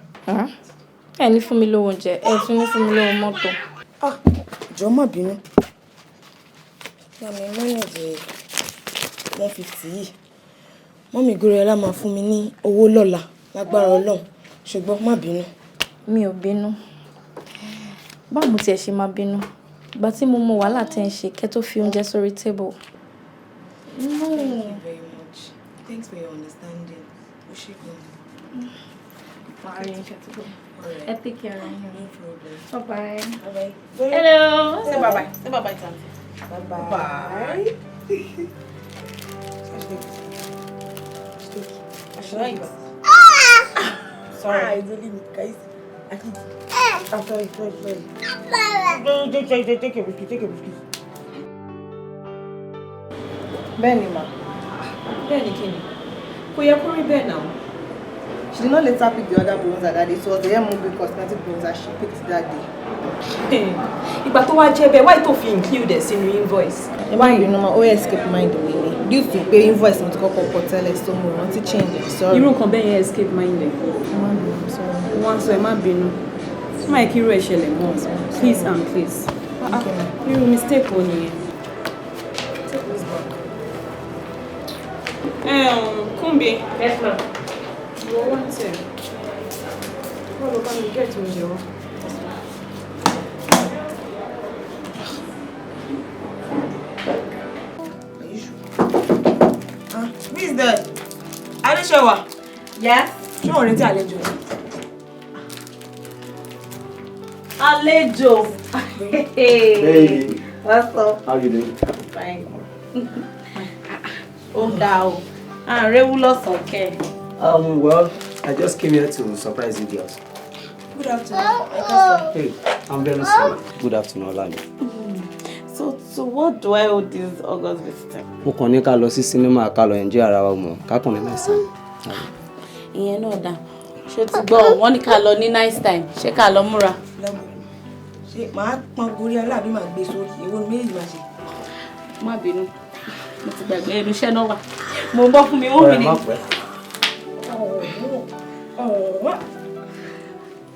[SPEAKER 8] Ẹ ní fún mi lówó oúnjẹ, ẹ tún ní fún mi lówó mọ́tò.
[SPEAKER 2] Jọ̀ọ́ má bínú. Yàmi mọ́nẹ̀jẹ̀ 150 yìí. Mọ́mì Goriola máa fún mi ní owó lọ́la lágbára Ọlọ́run. Ṣùgbọ́n má bínú.
[SPEAKER 8] Mi ò bínú. Báwo mo tiẹ̀ ṣe máa bínú? Ìgbà tí mo mọ wàhálà tẹ́ ń ṣe kẹ́ tó fi oúnjẹ sórí table.
[SPEAKER 2] Thank you very much. Thanks for your understanding. Ó ṣe gan.
[SPEAKER 8] Ẹ take care of you.
[SPEAKER 2] No problem.
[SPEAKER 8] Bye-bye.
[SPEAKER 2] Bye-bye.
[SPEAKER 8] Hello.
[SPEAKER 2] Say bye-bye. Say bye-bye, Tanti. Bye-bye. Bye. Sorry. It's only me, guys. I can't. I'm sorry.
[SPEAKER 1] Take a whiskey.
[SPEAKER 2] Benny, ma. Benny, Kenny. Kò yẹ kó rí bẹ́ẹ̀ now. She did not let her pick the other bronzer that day. It was the MOB cosmetic bronzer she picked that day.
[SPEAKER 14] Ìgbà tó wá jẹ́ bẹ́ẹ̀, why tó fi include ẹ̀ sínú invoice?
[SPEAKER 2] Why you know my OS escape mind the way. Due to pay invoice mo ti kọ́kọ́ kọ tẹ́lẹ̀ so mo rántí change it. Sorry.
[SPEAKER 14] Irú nǹkan bẹ́ẹ̀ yẹn escape mind ẹ̀.
[SPEAKER 2] Sorry.
[SPEAKER 14] Wọ́n sọ ẹ má bínú. Má kí irú ẹ̀ ṣẹlẹ̀ mọ́. Please and please. Irú mistake wo nìyẹn?
[SPEAKER 2] Take this back.
[SPEAKER 14] Kumbi.
[SPEAKER 7] Yes, ma'am.
[SPEAKER 14] Wọ́n wá tẹ̀. Wọ́n lọ bá mi get oúnjẹ wá.
[SPEAKER 2] Who is that?
[SPEAKER 14] Adéṣẹ́wà.
[SPEAKER 2] Yes?
[SPEAKER 14] Ṣé o retí àlejò?
[SPEAKER 2] Àlejò.
[SPEAKER 16] Hey.
[SPEAKER 2] What's up?
[SPEAKER 16] How you doing?
[SPEAKER 2] Fine. Oh, down. Regular okay.
[SPEAKER 16] Well, I just came here to surprise you girls.
[SPEAKER 2] Good afternoon.
[SPEAKER 16] Hey, I'm very sorry. Good afternoon, Olami.
[SPEAKER 11] So what do I owe this August visiting?
[SPEAKER 16] Mo kàn ní ká lọ sí cinema ká lọ enjoy ara wa mọ́. Ká kàn ní nice time.
[SPEAKER 11] Ìyẹn náà dá. Ṣé ti gbọ́ wọ́n ní ká lọ ní nice time. Ṣé ká lọ múra?
[SPEAKER 1] Ṣé màá pọn gorí aláàbí máa gbé sórí èwo ni méjì máa ṣe?
[SPEAKER 11] Má bínú. Mo ti gbàgbé ẹnu iṣẹ́ náà wà. Mo bọ́ fún mi ó mi ní.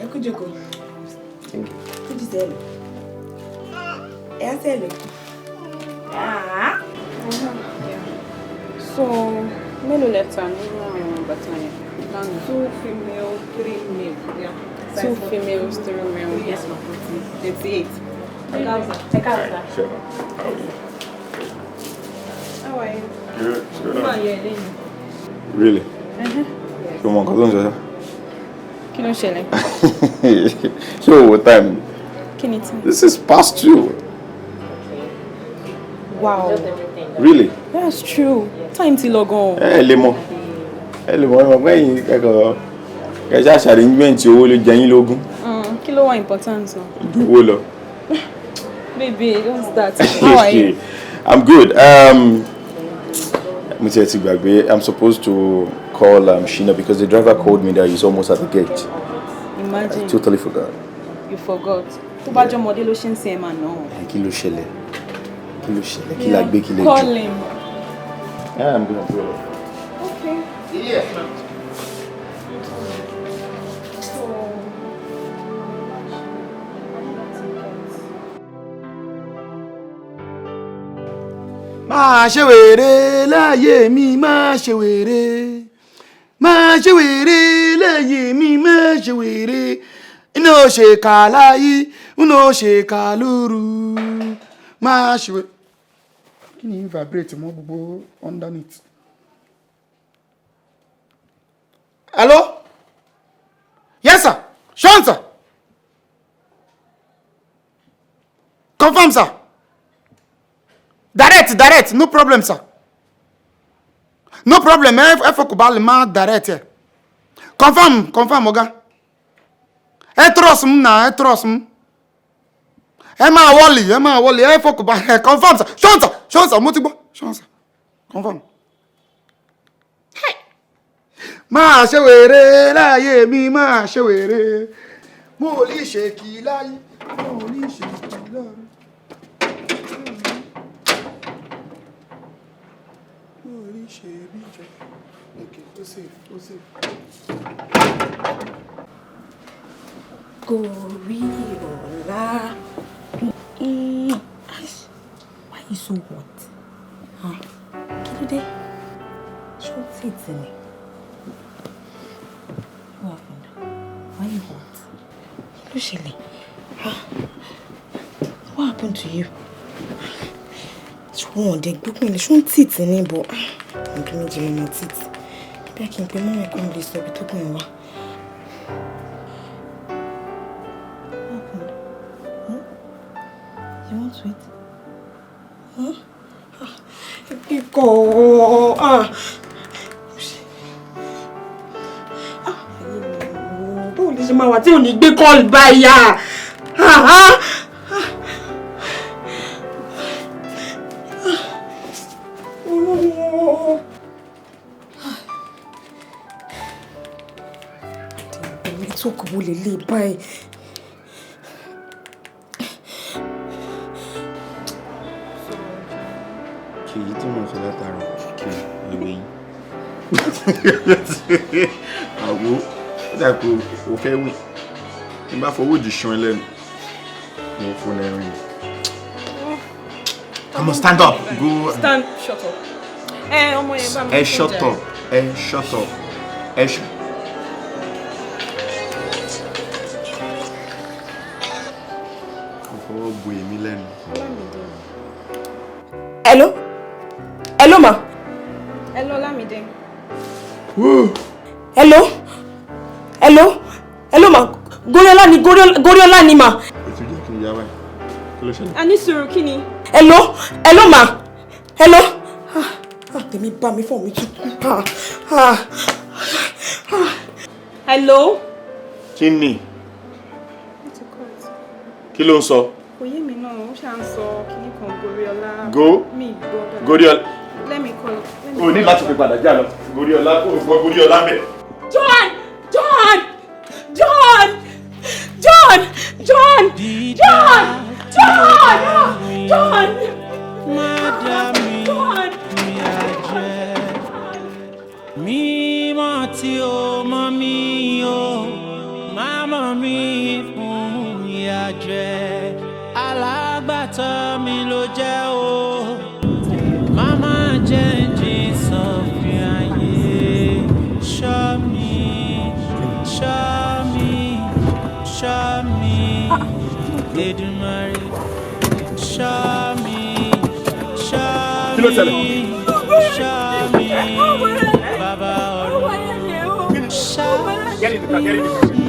[SPEAKER 1] Ẹ kú jókòó.
[SPEAKER 16] Thank you.
[SPEAKER 1] Kú jí sẹ́ẹ̀lì. Ẹ á sẹ́ẹ̀lì.
[SPEAKER 14] So, mélòó lẹ́tà nínú àwọn bàtà yẹn? 2 female, 3 male. Yeah. 2 females, 3 male. Yes, ma'am. 38.
[SPEAKER 5] Sure.
[SPEAKER 14] How are you?
[SPEAKER 5] Good.
[SPEAKER 14] How are you?
[SPEAKER 5] Really? Ṣé o mọ nǹkan tó ń sọ?
[SPEAKER 14] Kí ló ṣẹlẹ̀?
[SPEAKER 5] Ṣé o wo time?
[SPEAKER 14] Kí ni tí?
[SPEAKER 5] This is past 2.
[SPEAKER 14] Wow.
[SPEAKER 5] Really?
[SPEAKER 14] That's true. Time ti lọ gan.
[SPEAKER 5] Ẹ lè mọ̀ ẹ̀yìn kẹ́kọ̀ọ́ kẹ́ṣẹ́ àṣàrẹ́ńgbẹ̀ntì tí owó ló jẹ yín lógún.
[SPEAKER 14] Kí ló wà important náà?
[SPEAKER 5] Ju owó lọ.
[SPEAKER 14] Baby, what's that? How are you?
[SPEAKER 5] I'm good. Mo ti gbàgbé, I'm supposed to call Shina because the driver called me that he's almost at the gate.
[SPEAKER 14] Imagine.
[SPEAKER 5] I totally forgot.
[SPEAKER 14] You forgot. Tó bá jọ ọmọdé ló ṣe ń ṣe ẹ máa náà.
[SPEAKER 5] Kí ló ṣẹlẹ̀? Kí la gbé kí lè jù?
[SPEAKER 14] Call him.
[SPEAKER 5] Yeah, I'm gonna do it.
[SPEAKER 14] Okay.
[SPEAKER 5] Yes, ma'am.
[SPEAKER 10] Máa ṣe wèrè láyé mi, máa ṣe wèrè. Máa ṣe wèrè láyé mi, máa ṣe wèrè. Iná ṣe kà láyé, iná ṣe kà lóru. Máa ṣe wèrè. Kí ni vibrate mọ́ gbogbo underneath? Hello? Yes, sir. Sean, sir. Confirm, sir. Direct, no problem, sir. No problem, ẹ fọkùnbalẹ̀ máa direct ẹ. Confirm, ọ̀gá. Ẹ trust m na, ẹ trust m. Ẹ máa wọlé, ẹ fọkùnbalẹ̀, confirm, sir. Sean, sir, mo ti gbọ́. Sean, sir. Confirm. Máa ṣe wèrè láyé mi, máa ṣe wèrè. Mo lè ṣe kí láyé, mo lè ṣe kí láyé. Okay, go save.
[SPEAKER 11] Gorilla. Why you so hot? Huh? Kí ló dé? Ṣé o tí ì tì ní? What happened? Why you hot? Kí ló ṣẹlẹ̀? What happened to you? Ṣùgbọ́n ọ̀dẹ̀ gbógun ilé ṣó ń tì tì ní bọ̀. Ọdún méjì mọ́ títì. Bí a kì í pe mọ́ ẹ̀kọ́ lè sọ ibi tó gbìn wá. You want sweet? Huh? Ikọ̀ báwo lè ṣe máa wà tí ò ní gbé kọ́ọ̀lù báyà?
[SPEAKER 13] network wo lè lè báyìí.
[SPEAKER 15] Kì í tí mo sọ látara kì í ìwé yín. Àwo ó dà pé o fẹ́ wí. Tí n bá fọwọ́ jù ṣan ẹlẹ́nu, mo fún ẹ rìn. Come on, stand up. Go.
[SPEAKER 14] Stand, shut up. Ọmọ yẹn bá mi.
[SPEAKER 15] Shut up. Shut up. Mo fọwọ́ bu èmi lẹ́nu.
[SPEAKER 13] Hello? Hello, ma.
[SPEAKER 14] Hello, Lamide.
[SPEAKER 13] Hello? Hello? Hello, ma. Goriola ni ma.
[SPEAKER 15] Ètò jẹ́ kí n yá báyìí. Kí ló ṣẹlẹ̀?
[SPEAKER 14] A ní sùúrù kí ni?
[SPEAKER 13] Hello? Hello, ma. Hello? Tèmi bá mi fọ́ mi tún.
[SPEAKER 14] Hello?
[SPEAKER 15] Kí ni? Kí ló ń sọ?
[SPEAKER 14] Kò yé mi náà, ó ṣà ń sọ kíní kan Goriola. Mi gbọ́.
[SPEAKER 15] Goriola.
[SPEAKER 14] Let me call.
[SPEAKER 15] O ní láti fi padà já lọ. Goriola, o gbọ́ Goriola bẹ̀.
[SPEAKER 14] John!
[SPEAKER 6] Mímọ́ tí o mọ́ mi o, mámọ́ mi fún ìyà jẹ. Alágbàtọ́ mi ló jẹ́ o, máma jẹ́ jí sọ̀fin ayé. Ṣọ́ mi, ṣọ́ mi, ṣọ́ mi, Èdùmàrè. Ṣọ́ mi, ṣọ́ mi, ṣọ́ mi, Baba ọ̀run. Ṣọ́ mi.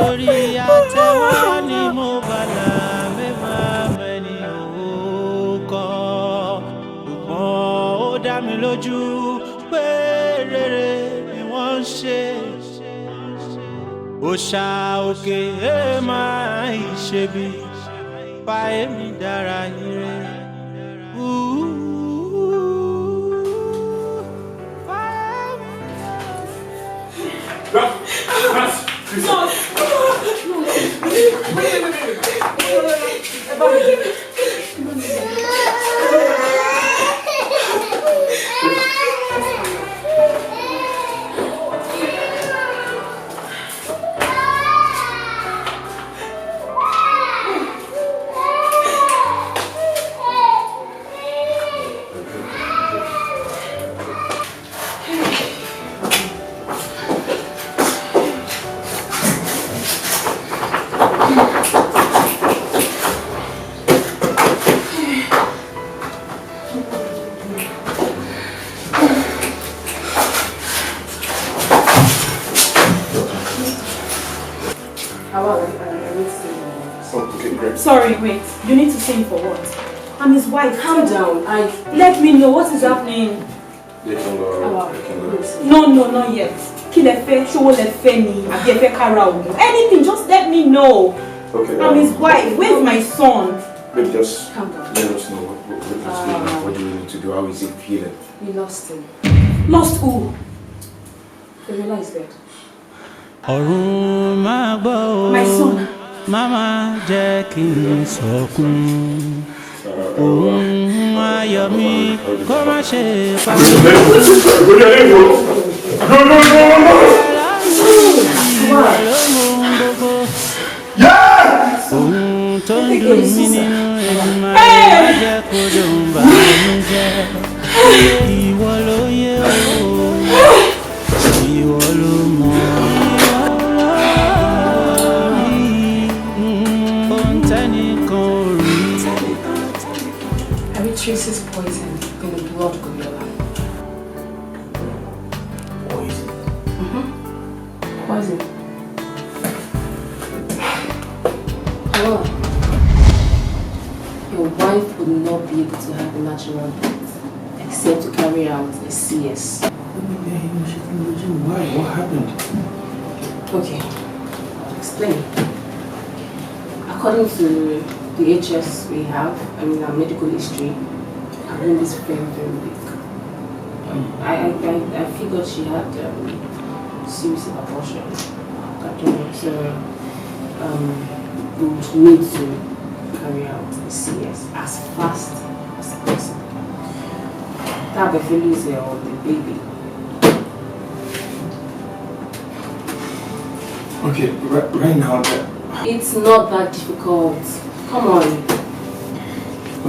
[SPEAKER 6] Orí àtẹwọ́ ni mo bàlá mẹ́fà mẹ́ni òkò, ṣùgbọ́n ó dá mi lójú pé rere ni wọ́n ń ṣe. Òòṣà òkè máa ń ṣe bí pa èmi dára ire.
[SPEAKER 14] Sorry, wait. You need to sing for what? I'm his wife. Calm down. Let me know what is happening. No, not yet. Kí lẹ fẹ́, ṣówó lẹ fẹ́ ni, àbí ẹ fẹ́ kára ògùn. Anything, just let me know.
[SPEAKER 15] Okay.
[SPEAKER 14] I'm his wife. Where's my son?
[SPEAKER 15] Babe, just let us know what do you need to do. How is he feeling?
[SPEAKER 7] We lost him.
[SPEAKER 14] Lost who?
[SPEAKER 7] Goriola is dead.
[SPEAKER 6] Ọ̀run máa gbọ́ o.
[SPEAKER 14] My son.
[SPEAKER 6] Mama jẹ́ kí n sọkún. Òun ayọ̀ mi kó má ṣe pa mí. Òun tó ń dùn mí nínú Èdùmàrè má jẹ́ kó dùn bà mí jẹ́. Ìwọ ló yẹ o, ìwọ ló mọ̀.
[SPEAKER 7] Tracy's poison in the blood, Goriola.
[SPEAKER 12] Poison?
[SPEAKER 7] Poison. However, your wife would not be able to have a natural birth except to carry out a CS.
[SPEAKER 12] Why? What happened?
[SPEAKER 7] Okay, I'll explain. According to the HS we have, I mean our medical history, her womb is very, very weak. I figured she had series of abortion. I don't know, so we would need to carry out the CS as fast as possible. That the Felice or the baby.
[SPEAKER 5] Okay, right now.
[SPEAKER 7] It's not that difficult. Come on.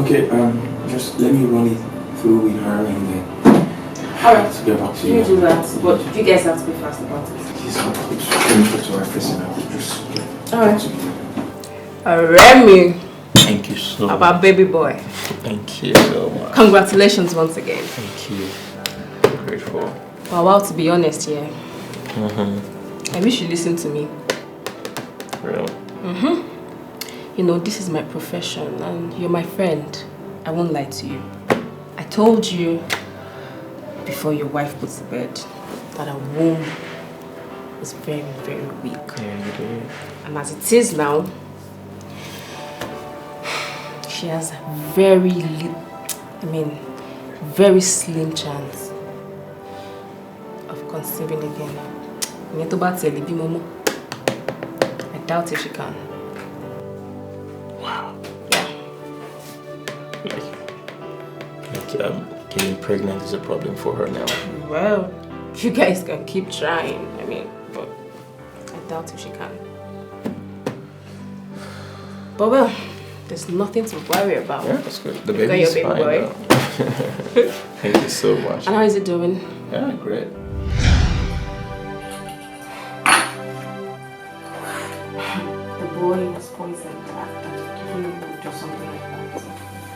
[SPEAKER 5] Okay, just let me run it through with her and then.
[SPEAKER 7] Alright,
[SPEAKER 5] to get back to
[SPEAKER 7] you do that, but you guys have to be fast about it.
[SPEAKER 5] Please, let me talk to her first and I'll just
[SPEAKER 7] Alright. Remy.
[SPEAKER 5] Thank you so much.
[SPEAKER 7] About baby boy.
[SPEAKER 5] Thank you so much.
[SPEAKER 7] Congratulations once again.
[SPEAKER 5] Thank you. I'm grateful.
[SPEAKER 7] Well, to be honest, yeah.
[SPEAKER 5] Mm-hmm.
[SPEAKER 7] I wish you listened to me.
[SPEAKER 5] Really?
[SPEAKER 7] You know, this is my profession and you're my friend. I won't lie to you. I told you before your wife puts to bed that her womb is very, very weak.
[SPEAKER 5] Yeah, you did.
[SPEAKER 7] And as it is now, she has very slim chance of conceiving again. I doubt if she can.
[SPEAKER 5] Wow. Getting pregnant is a problem for her now.
[SPEAKER 7] Well, you guys can keep trying. But I doubt if she can. But well, there's nothing to worry about.
[SPEAKER 5] Yeah, that's good. The baby's
[SPEAKER 7] baby
[SPEAKER 5] fine.
[SPEAKER 7] boy.
[SPEAKER 5] Thank you so much.
[SPEAKER 7] And how is it doing?
[SPEAKER 5] Yeah, great.
[SPEAKER 7] The boy was poisoned after giving him or something like that.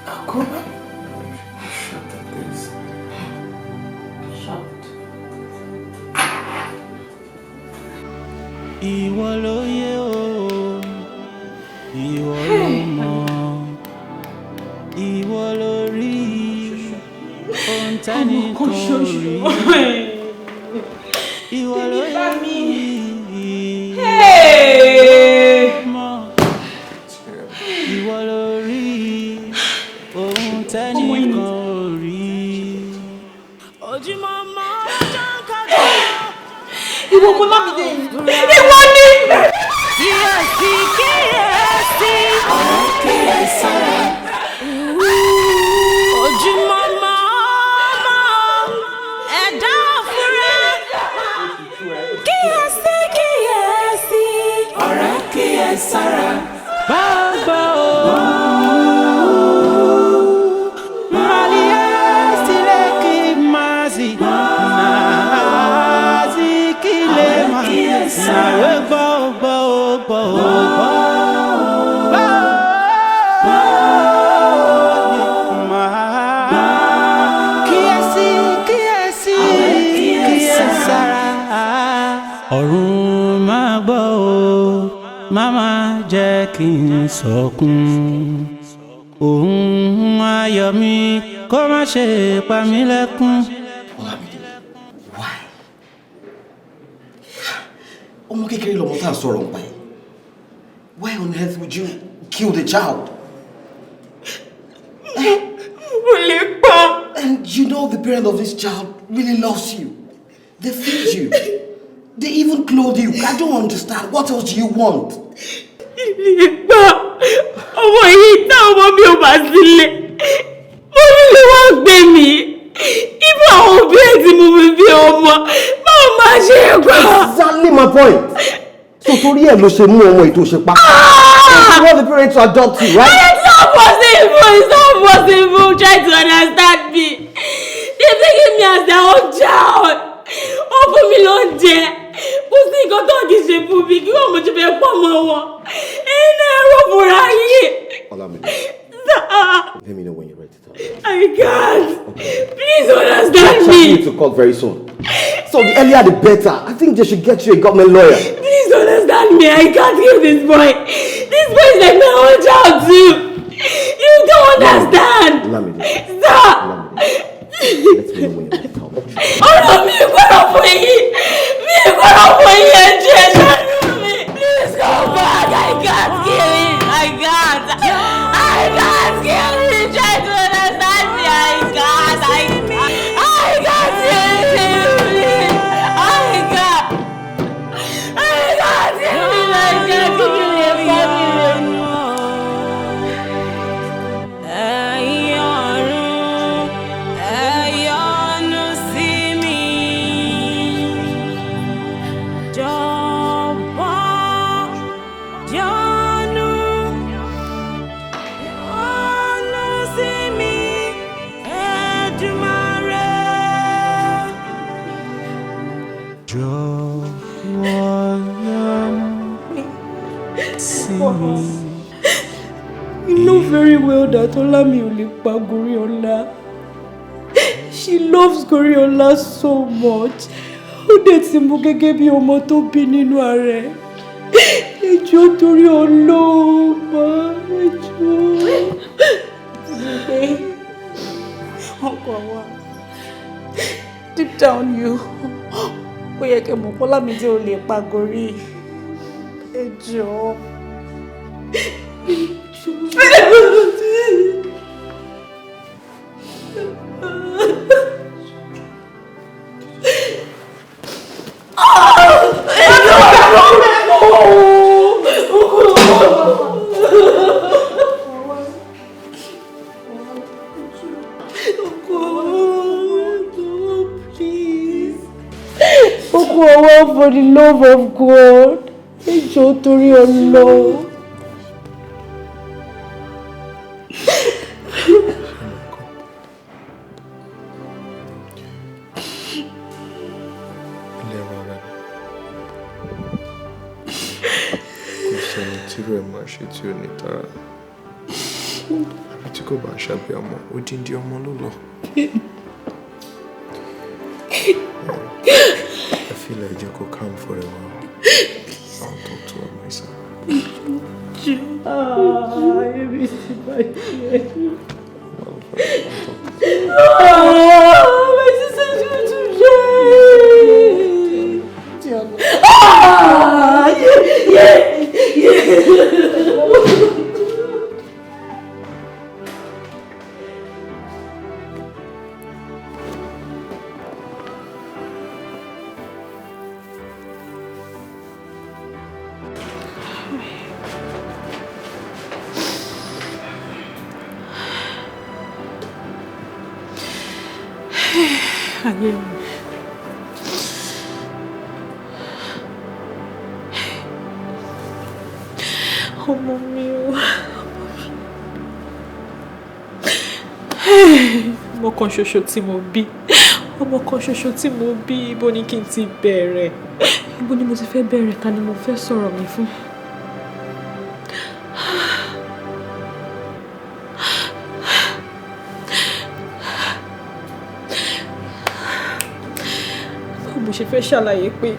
[SPEAKER 5] Oh, come on. I'm shocked at this.
[SPEAKER 7] Shocked.
[SPEAKER 6] Ìwọ ló yé o, ìwọ ló mọ̀, ìwọ ló rí, ohun tẹ́ni kò rí. Ìwọ ló yé mi, ìwọ ló rí, ohun tẹ́ni kò rí. Ojúmọ́ mọ́ ọjọ́ kájọ.
[SPEAKER 1] Ìwọ kò lámìdé. Ìwọ ni.
[SPEAKER 6] Kíyèsí, kíyèsí. Kíyèsára. Ojúmọ́ mọ́ ẹ̀dá òfurá. Kíyèsí, kíyèsí. Ọ̀rẹ́ kíyèsára. Bàbá o. Waliya Akinwunmi. Nazi kilema. Nawe bo. Ọ̀run máa gbọ́ o, máma jẹ́ kí n sọkún. Òun ayọ̀ mi kó má ṣe pa mí lẹ́kún.
[SPEAKER 12] Why? Ọmọ kékeré lọmọ tá à ń sọ̀rọ̀ nípa ẹ̀. Why on earth would you kill the child? And you know the parent of this child really loves you. They feed you. They even clothe you. I don't understand. What else do you want?
[SPEAKER 9] Ọmọ yìí tá ọmọ mi ò bá sílé. Mo nílé wá gbé mi. Ibi àwọn òbí ẹ̀ tí mo fi bí ọmọ. Báwo máa ṣe é gbà?
[SPEAKER 12] Exactly my point. So torí ẹ̀ ló ṣe mú ọmọ ètò ṣe pa. You want the parents to adopt you, right?
[SPEAKER 9] It's not possible. It's not possible. Try to understand me. They're taking me as their own child. Ó fún mi lóúnjẹ. Kò sí nǹkan tó kì í ṣe fún mi. Kí wọ́n mo ti fẹ́ pọ̀ mọ́ wọn. Ẹ̀yin náà ẹ̀rọ fúnra yìí.
[SPEAKER 12] Let me know when you're ready to talk.
[SPEAKER 9] I can't.
[SPEAKER 12] Okay.
[SPEAKER 9] Please understand
[SPEAKER 12] me.
[SPEAKER 9] me.
[SPEAKER 12] I need to call very soon. So the earlier the better. I think they should get you a government lawyer.
[SPEAKER 9] Please understand me. I can't kill this boy. This boy is like my own child too. You don't understand. Stop.
[SPEAKER 12] Let me know when you're ready to talk.
[SPEAKER 9] Ọ̀rọ̀ mi gbọ́dọ̀ fún yín. Mi gbọ́dọ̀ fún yín ẹ̀jẹ̀ ṣáájú mi. Please come back. I can't kill him. I
[SPEAKER 13] You know very well that Olami ò lè pa Goriola. She loves Goriola so much. Ó dẹ̀ ti mú gẹ́gẹ́ bí ọmọ tó bí nínú ara ẹ̀. Ẹjọ́ torí Ọlọ́run, ẹjọ́. Ọkọ wa. Deep down you. Ó yẹ kẹ́ mọ̀ pé Ọlámídé ò lè pa Gori. Ẹjọ́. For the love of God, ẹjọ́ torí Ọlọ́run.
[SPEAKER 15] Tíró ẹ̀ máa ṣe tí ò ní tara. Àbí tí kò bá ṣàbí ọmọ, odindi ọmọ ló lọ. I feel like you could come for a while. I'll talk to her myself.
[SPEAKER 13] I miss you, my dear. My sister's going to die. Yeah. Ọmọ mi o. Ọmọ kan ṣoṣo tí mo bí. Ọmọ kan ṣoṣo tí mo bí, ibo ni kí n ti bẹ̀rẹ̀? Ibo ni mo ti fẹ́ bẹ̀rẹ̀? Ta ni mo fẹ́ sọ̀rọ̀ mi fún? Mo ṣe fẹ́ ṣàlàyé pé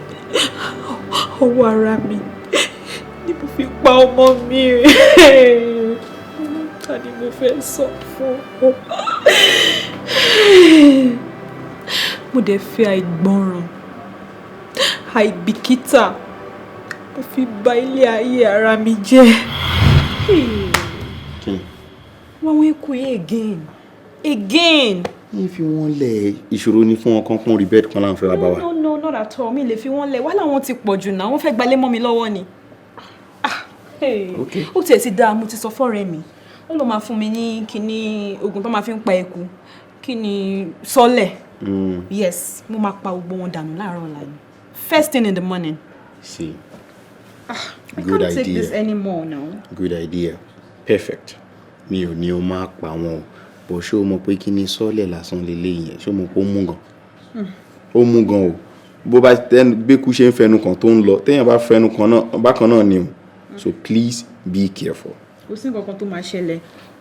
[SPEAKER 13] ọwọ́ ara mi ni mo fi pa ọmọ mi. Ta ni mo fẹ́ sọ fún? Mo dẹ̀ fẹ́ àìgbọràn, àìbìkítà, mo fi bà ilé ayé ara mi jẹ́. Wọ́n kú again.
[SPEAKER 12] Ní fi wọ́n lẹ̀ ìṣòro ní fún ọkàn kún rí bẹ́ẹ̀dì kan láǹfẹ́ wá bá wa.
[SPEAKER 14] No, not at all. Mi lè fi wọ́n lẹ̀. Wàhálà wọn ti pọ̀ jù náà. Wọ́n fẹ́ gbalé mọ́ mi lọ́wọ́ ni. Ó tiẹ̀ ti dáa, mo ti sọ fọ́rẹ́ mi. Ó lọ máa fún mi ní kíní oògùn tó máa fi ń pa eku. Kíní sọ́lẹ̀. Yes, mo máa pa gbogbo wọn dànù láàárọ̀ ọ̀la ni. First thing in the morning.
[SPEAKER 12] See.
[SPEAKER 14] I
[SPEAKER 12] Good
[SPEAKER 14] can't take
[SPEAKER 12] idea.
[SPEAKER 14] this anymore now.
[SPEAKER 12] Good idea. Perfect. Mi ò ní o máa pa wọn o. Bó ṣé o mọ̀ pé kíní sọ́lẹ̀ lásán lélẹ́yìn yẹn. Ṣé o mọ̀ pé ó mú gan? Ó mú gan o. Bó bá gbékú ṣe ń fẹnu kan tó ń lọ, téèyàn bá fẹnu kan náà bákan náà ni o. So please be careful.
[SPEAKER 14] Kò sí nǹkan kan tó máa ṣẹlẹ̀.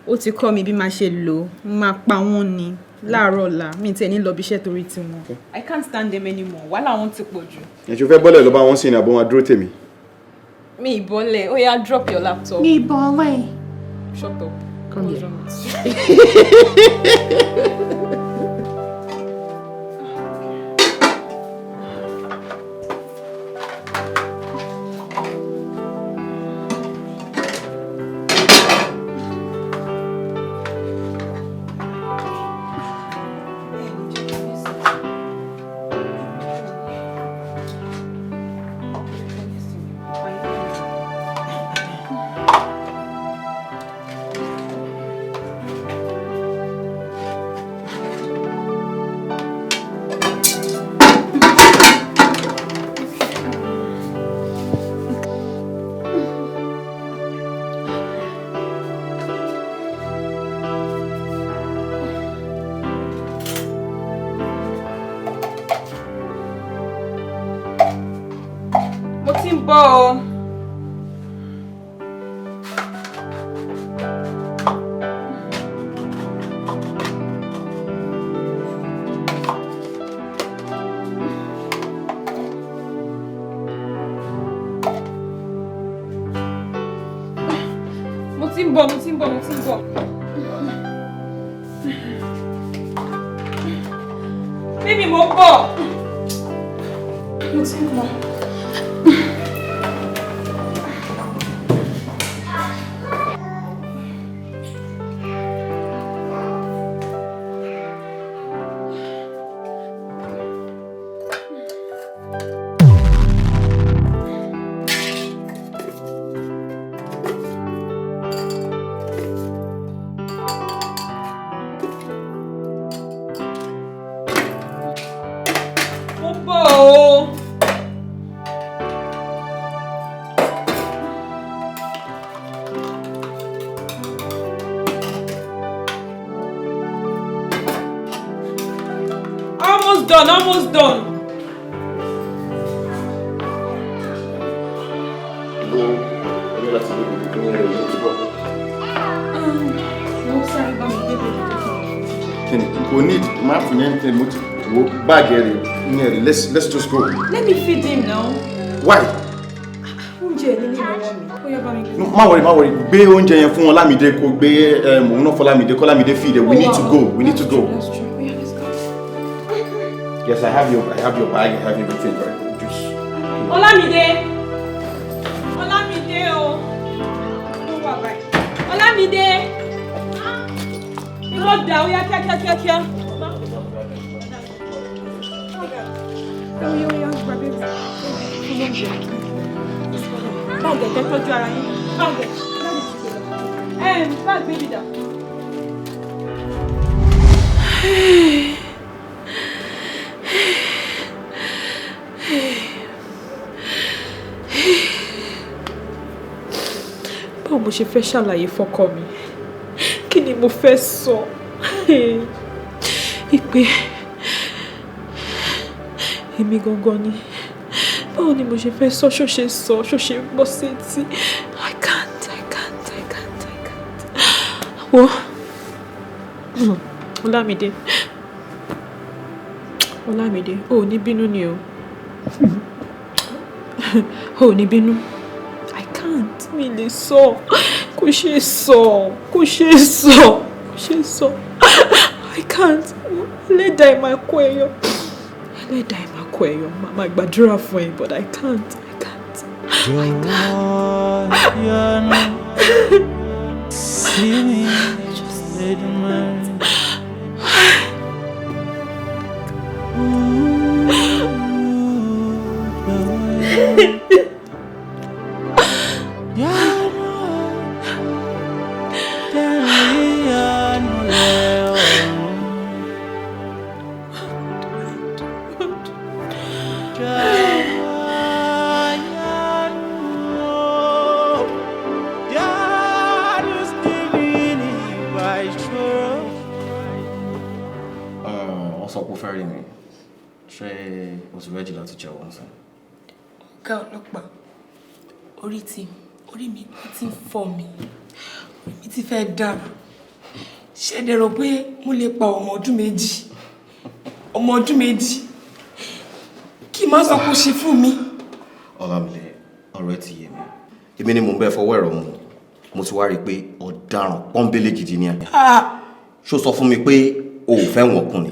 [SPEAKER 14] Ó ti kọ́ mi bí máa ṣe lò. Mo máa pa wọ́n ni láàárọ̀ ọ̀la. Mi tiẹ̀ ní lọ bí iṣẹ́ torí tiwọn. I can't stand them anymore. Wàhálà wọn ti pọ̀ jù.
[SPEAKER 12] Ẹ̀ṣọ́ fẹ́ bọ́lẹ̀ ló bá wọn sí ni àbọ̀ wọn dúró tèmi.
[SPEAKER 14] Mi ìbọ́lẹ̀. Ó yá drop your laptop.
[SPEAKER 8] Mi ìbọ́lẹ̀.
[SPEAKER 14] Shut up.
[SPEAKER 8] Come here.
[SPEAKER 14] ti ń bọ̀. Baby, mo bọ̀. Mo ti ń bọ̀. Almost done.
[SPEAKER 15] Let's just go.
[SPEAKER 14] Let me feed him now.
[SPEAKER 15] Why? No, má worry. Gbé oúnjẹ yẹn fún Olamide kó gbé òun náà fọlámide kó Olamide feed. We need to go. That's true. Yes, I have your bag. I have everything, right? Just
[SPEAKER 14] Olamide, oh. Olamide. Go down. Yeah, kia. Báàgì tọ́jú ara yín. Báàgì baby dà. Báwo mo ṣe fẹ́ ṣàlàyé fọ́kọ mi? Kí ni mo fẹ́ sọ? Ìpè èmi gangan ni. Báwo ni mo ṣe fẹ́ sọ ṣó ṣe bọ́ sí etí? I can't. Wo Olamide, o ní bínú ni o. O ní bínú. I can't. Mi lè sọ. Kò ṣe sọ. I can't. Ẹlẹ́dàá máa kó ẹyọ. Màmá gbàdúrà fún ẹ, but I can't.
[SPEAKER 6] See me, let me.
[SPEAKER 15] Ready láti jẹ́ wọn sàn.
[SPEAKER 7] Ọ̀gá ọlọ́pàá, orí mi ti ń fọ́ mi. Orí mi ti fẹ́ dàrú. Ṣé ẹ rò pé mo lè pa ọmọ ọdún méjì? Kí má sọ kó ṣe fún mi.
[SPEAKER 12] Ọlámilé, ọ̀rọ̀ ẹ ti yé mi. Èmi ni mò ń bẹ fọwọ́ ẹ̀rọ mu. Mo ti wá rí pé ọ̀daràn pọ́nbélé gidi ni ẹ. Ṣó sọ fún mi pé o ò fẹ́ wọn kún ni.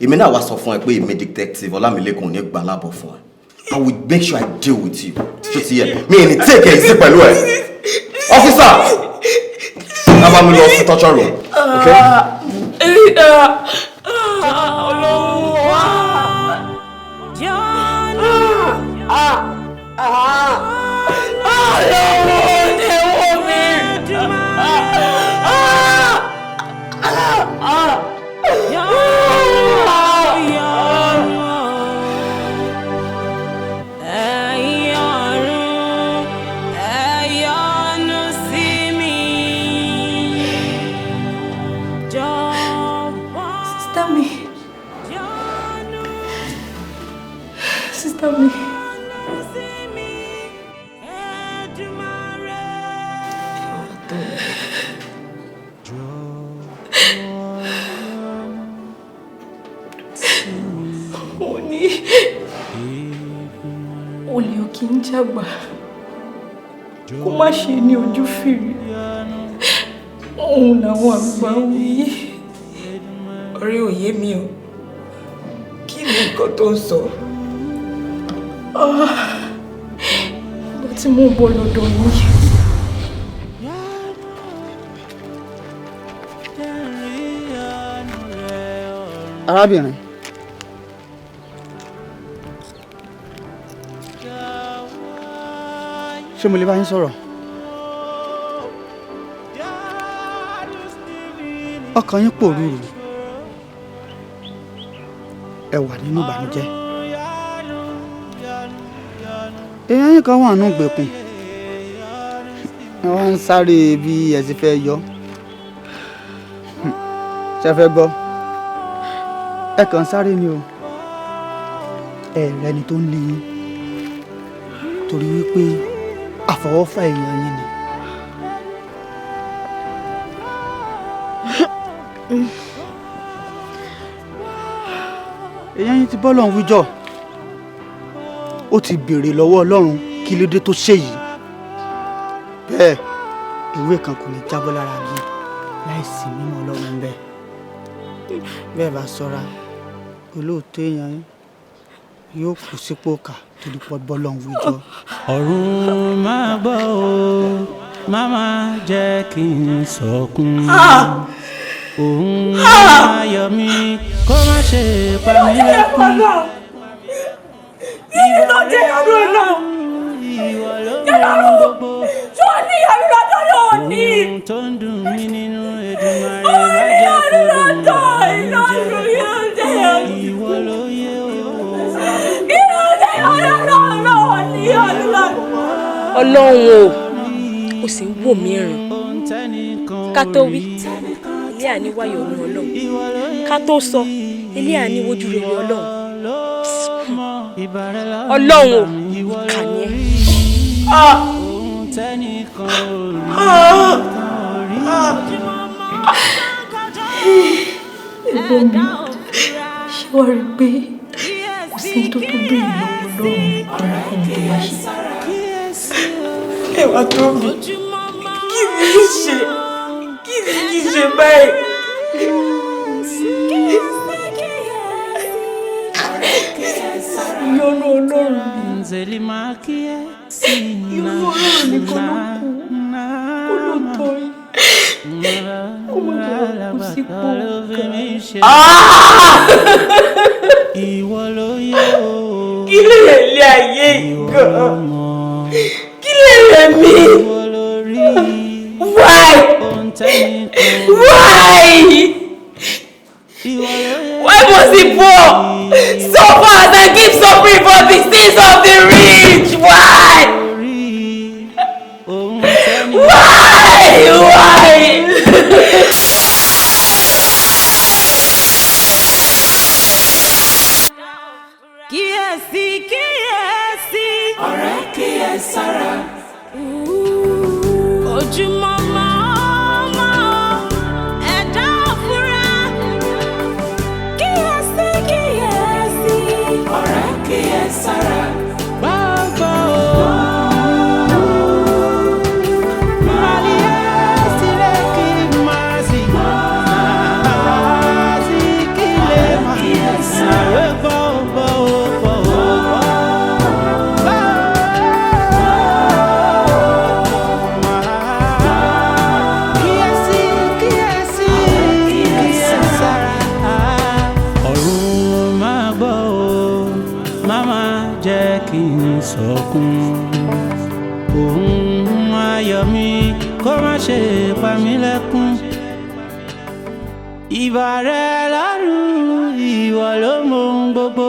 [SPEAKER 12] Èmi náà wá sọ fún ẹ pé èmi detective Ọlámilékan ní gbà lábọ̀ fún ẹ. I will make sure I deal with you. Ṣé ti yẹ? Mi ò ní take it easy pẹ̀lú ẹ. Officer! Ká bá mi lọ sí torture room. Okay?
[SPEAKER 14] Kó má ṣe ní ojú fìrí.
[SPEAKER 2] òun làwọn àgbà wí. Orí òye mi o. Kí ni nǹkan tó ń sọ? Bó tí mo bọ́ lọ́dọ̀ yìí.
[SPEAKER 17] Arábìnrin. Ṣé mo lè bá yín sọ̀rọ̀? Ọkàn yín pòrúurú. Ẹ wà nínú ìbànújẹ́. Èèyàn yín kan wà nínú ìgbèkùn. Ẹ wá ń sáré bí ẹ ti fẹ́ yọ. Ṣé ẹ fẹ́ gbọ́? Ẹ kàn sáré ni o. Ẹ rẹni tó ń lé yín. Torí wípé àfọwọ́fà èèyàn yín ni. Èèyàn yín ti bọ́ lọ́hùn wíjọ́. Ó ti béèrè lọ́wọ́ Ọlọ́run kí ló dé tó ṣe yìí. Bẹ́ẹ̀ ìwé kan kò ní jábọ́ lára mi láìsí mímọ́ Ọlọ́run bẹ́ẹ̀. Bẹ́ẹ̀ bá ṣọ́ra olóòótọ́ èèyàn yín yóò kú sípò kà torí pọ́ bọ́ lọ́hùn wíjọ́.
[SPEAKER 6] Ọ̀run máa gbọ́ o, máma jẹ́ kí n sọkún. Òun ayọ̀ mi kó má ṣe pa mí lẹ́kún.
[SPEAKER 9] Ìlọ jẹ́ ọdún náà. Jẹ́lọ́rù, ṣó ní ìyàrí lọ́dọ̀ náà ní?
[SPEAKER 6] Ohun tó ń dùn mí nínú Èdùmàrè má jẹ́ kó dùn bá mi jẹ́. Ìwọ ló yẹ o.
[SPEAKER 9] Ìlọ jẹ́ ọdún náà ní ọdún.
[SPEAKER 7] Ọlọ́run o, ó sì ń wò mí ràn. Ká tó wí, ilé àní wáyọ̀ ọ̀nà Ọlọ́run. Ká tó sọ, ilé àní wojú rere Ọlọ́run. Ọlọ́run o, ìkà ni ẹ́.
[SPEAKER 2] Ẹ̀gbọ́n mi, ṣé wàá rí pé kò sí tó tó bẹ́ẹ̀ lọ́wọ́ ọ̀rọ̀ ẹni tó bá ṣe?
[SPEAKER 1] Ẹwà tó mi, kí ni kí ṣe? Kí ni kí ṣe báyìí? Ìyọ́nú Ọlọ́run ni. Ìyọ́nú Ọlọ́run ni kò ló kú. Kò ló tọ́ yìí. Kò má bàa kú sípò kan.
[SPEAKER 6] Ìwọ ló yẹ o.
[SPEAKER 1] Kí lè rẹ̀ lé ayé gan? Kí lè rẹ̀ mí? Why? Why? Why must he poor suffer as I keep suffering for the sins of the rich? Why? Why?
[SPEAKER 9] Kíyèsí, kíyèsí, ọ̀rẹ́ kíyèsára. Ojúmọ́ máa mọ́ ẹ̀dá òfúra. Kíyèsí, kíyèsí, ọ̀rẹ́ kíyèsára. Bàbá o.
[SPEAKER 6] Sọkún òun ayọ̀ mi kó má ṣe pa mí lẹ́kún. Ìbà rẹ lọ́rùn, ìwọ ló mọ ohun gbogbo.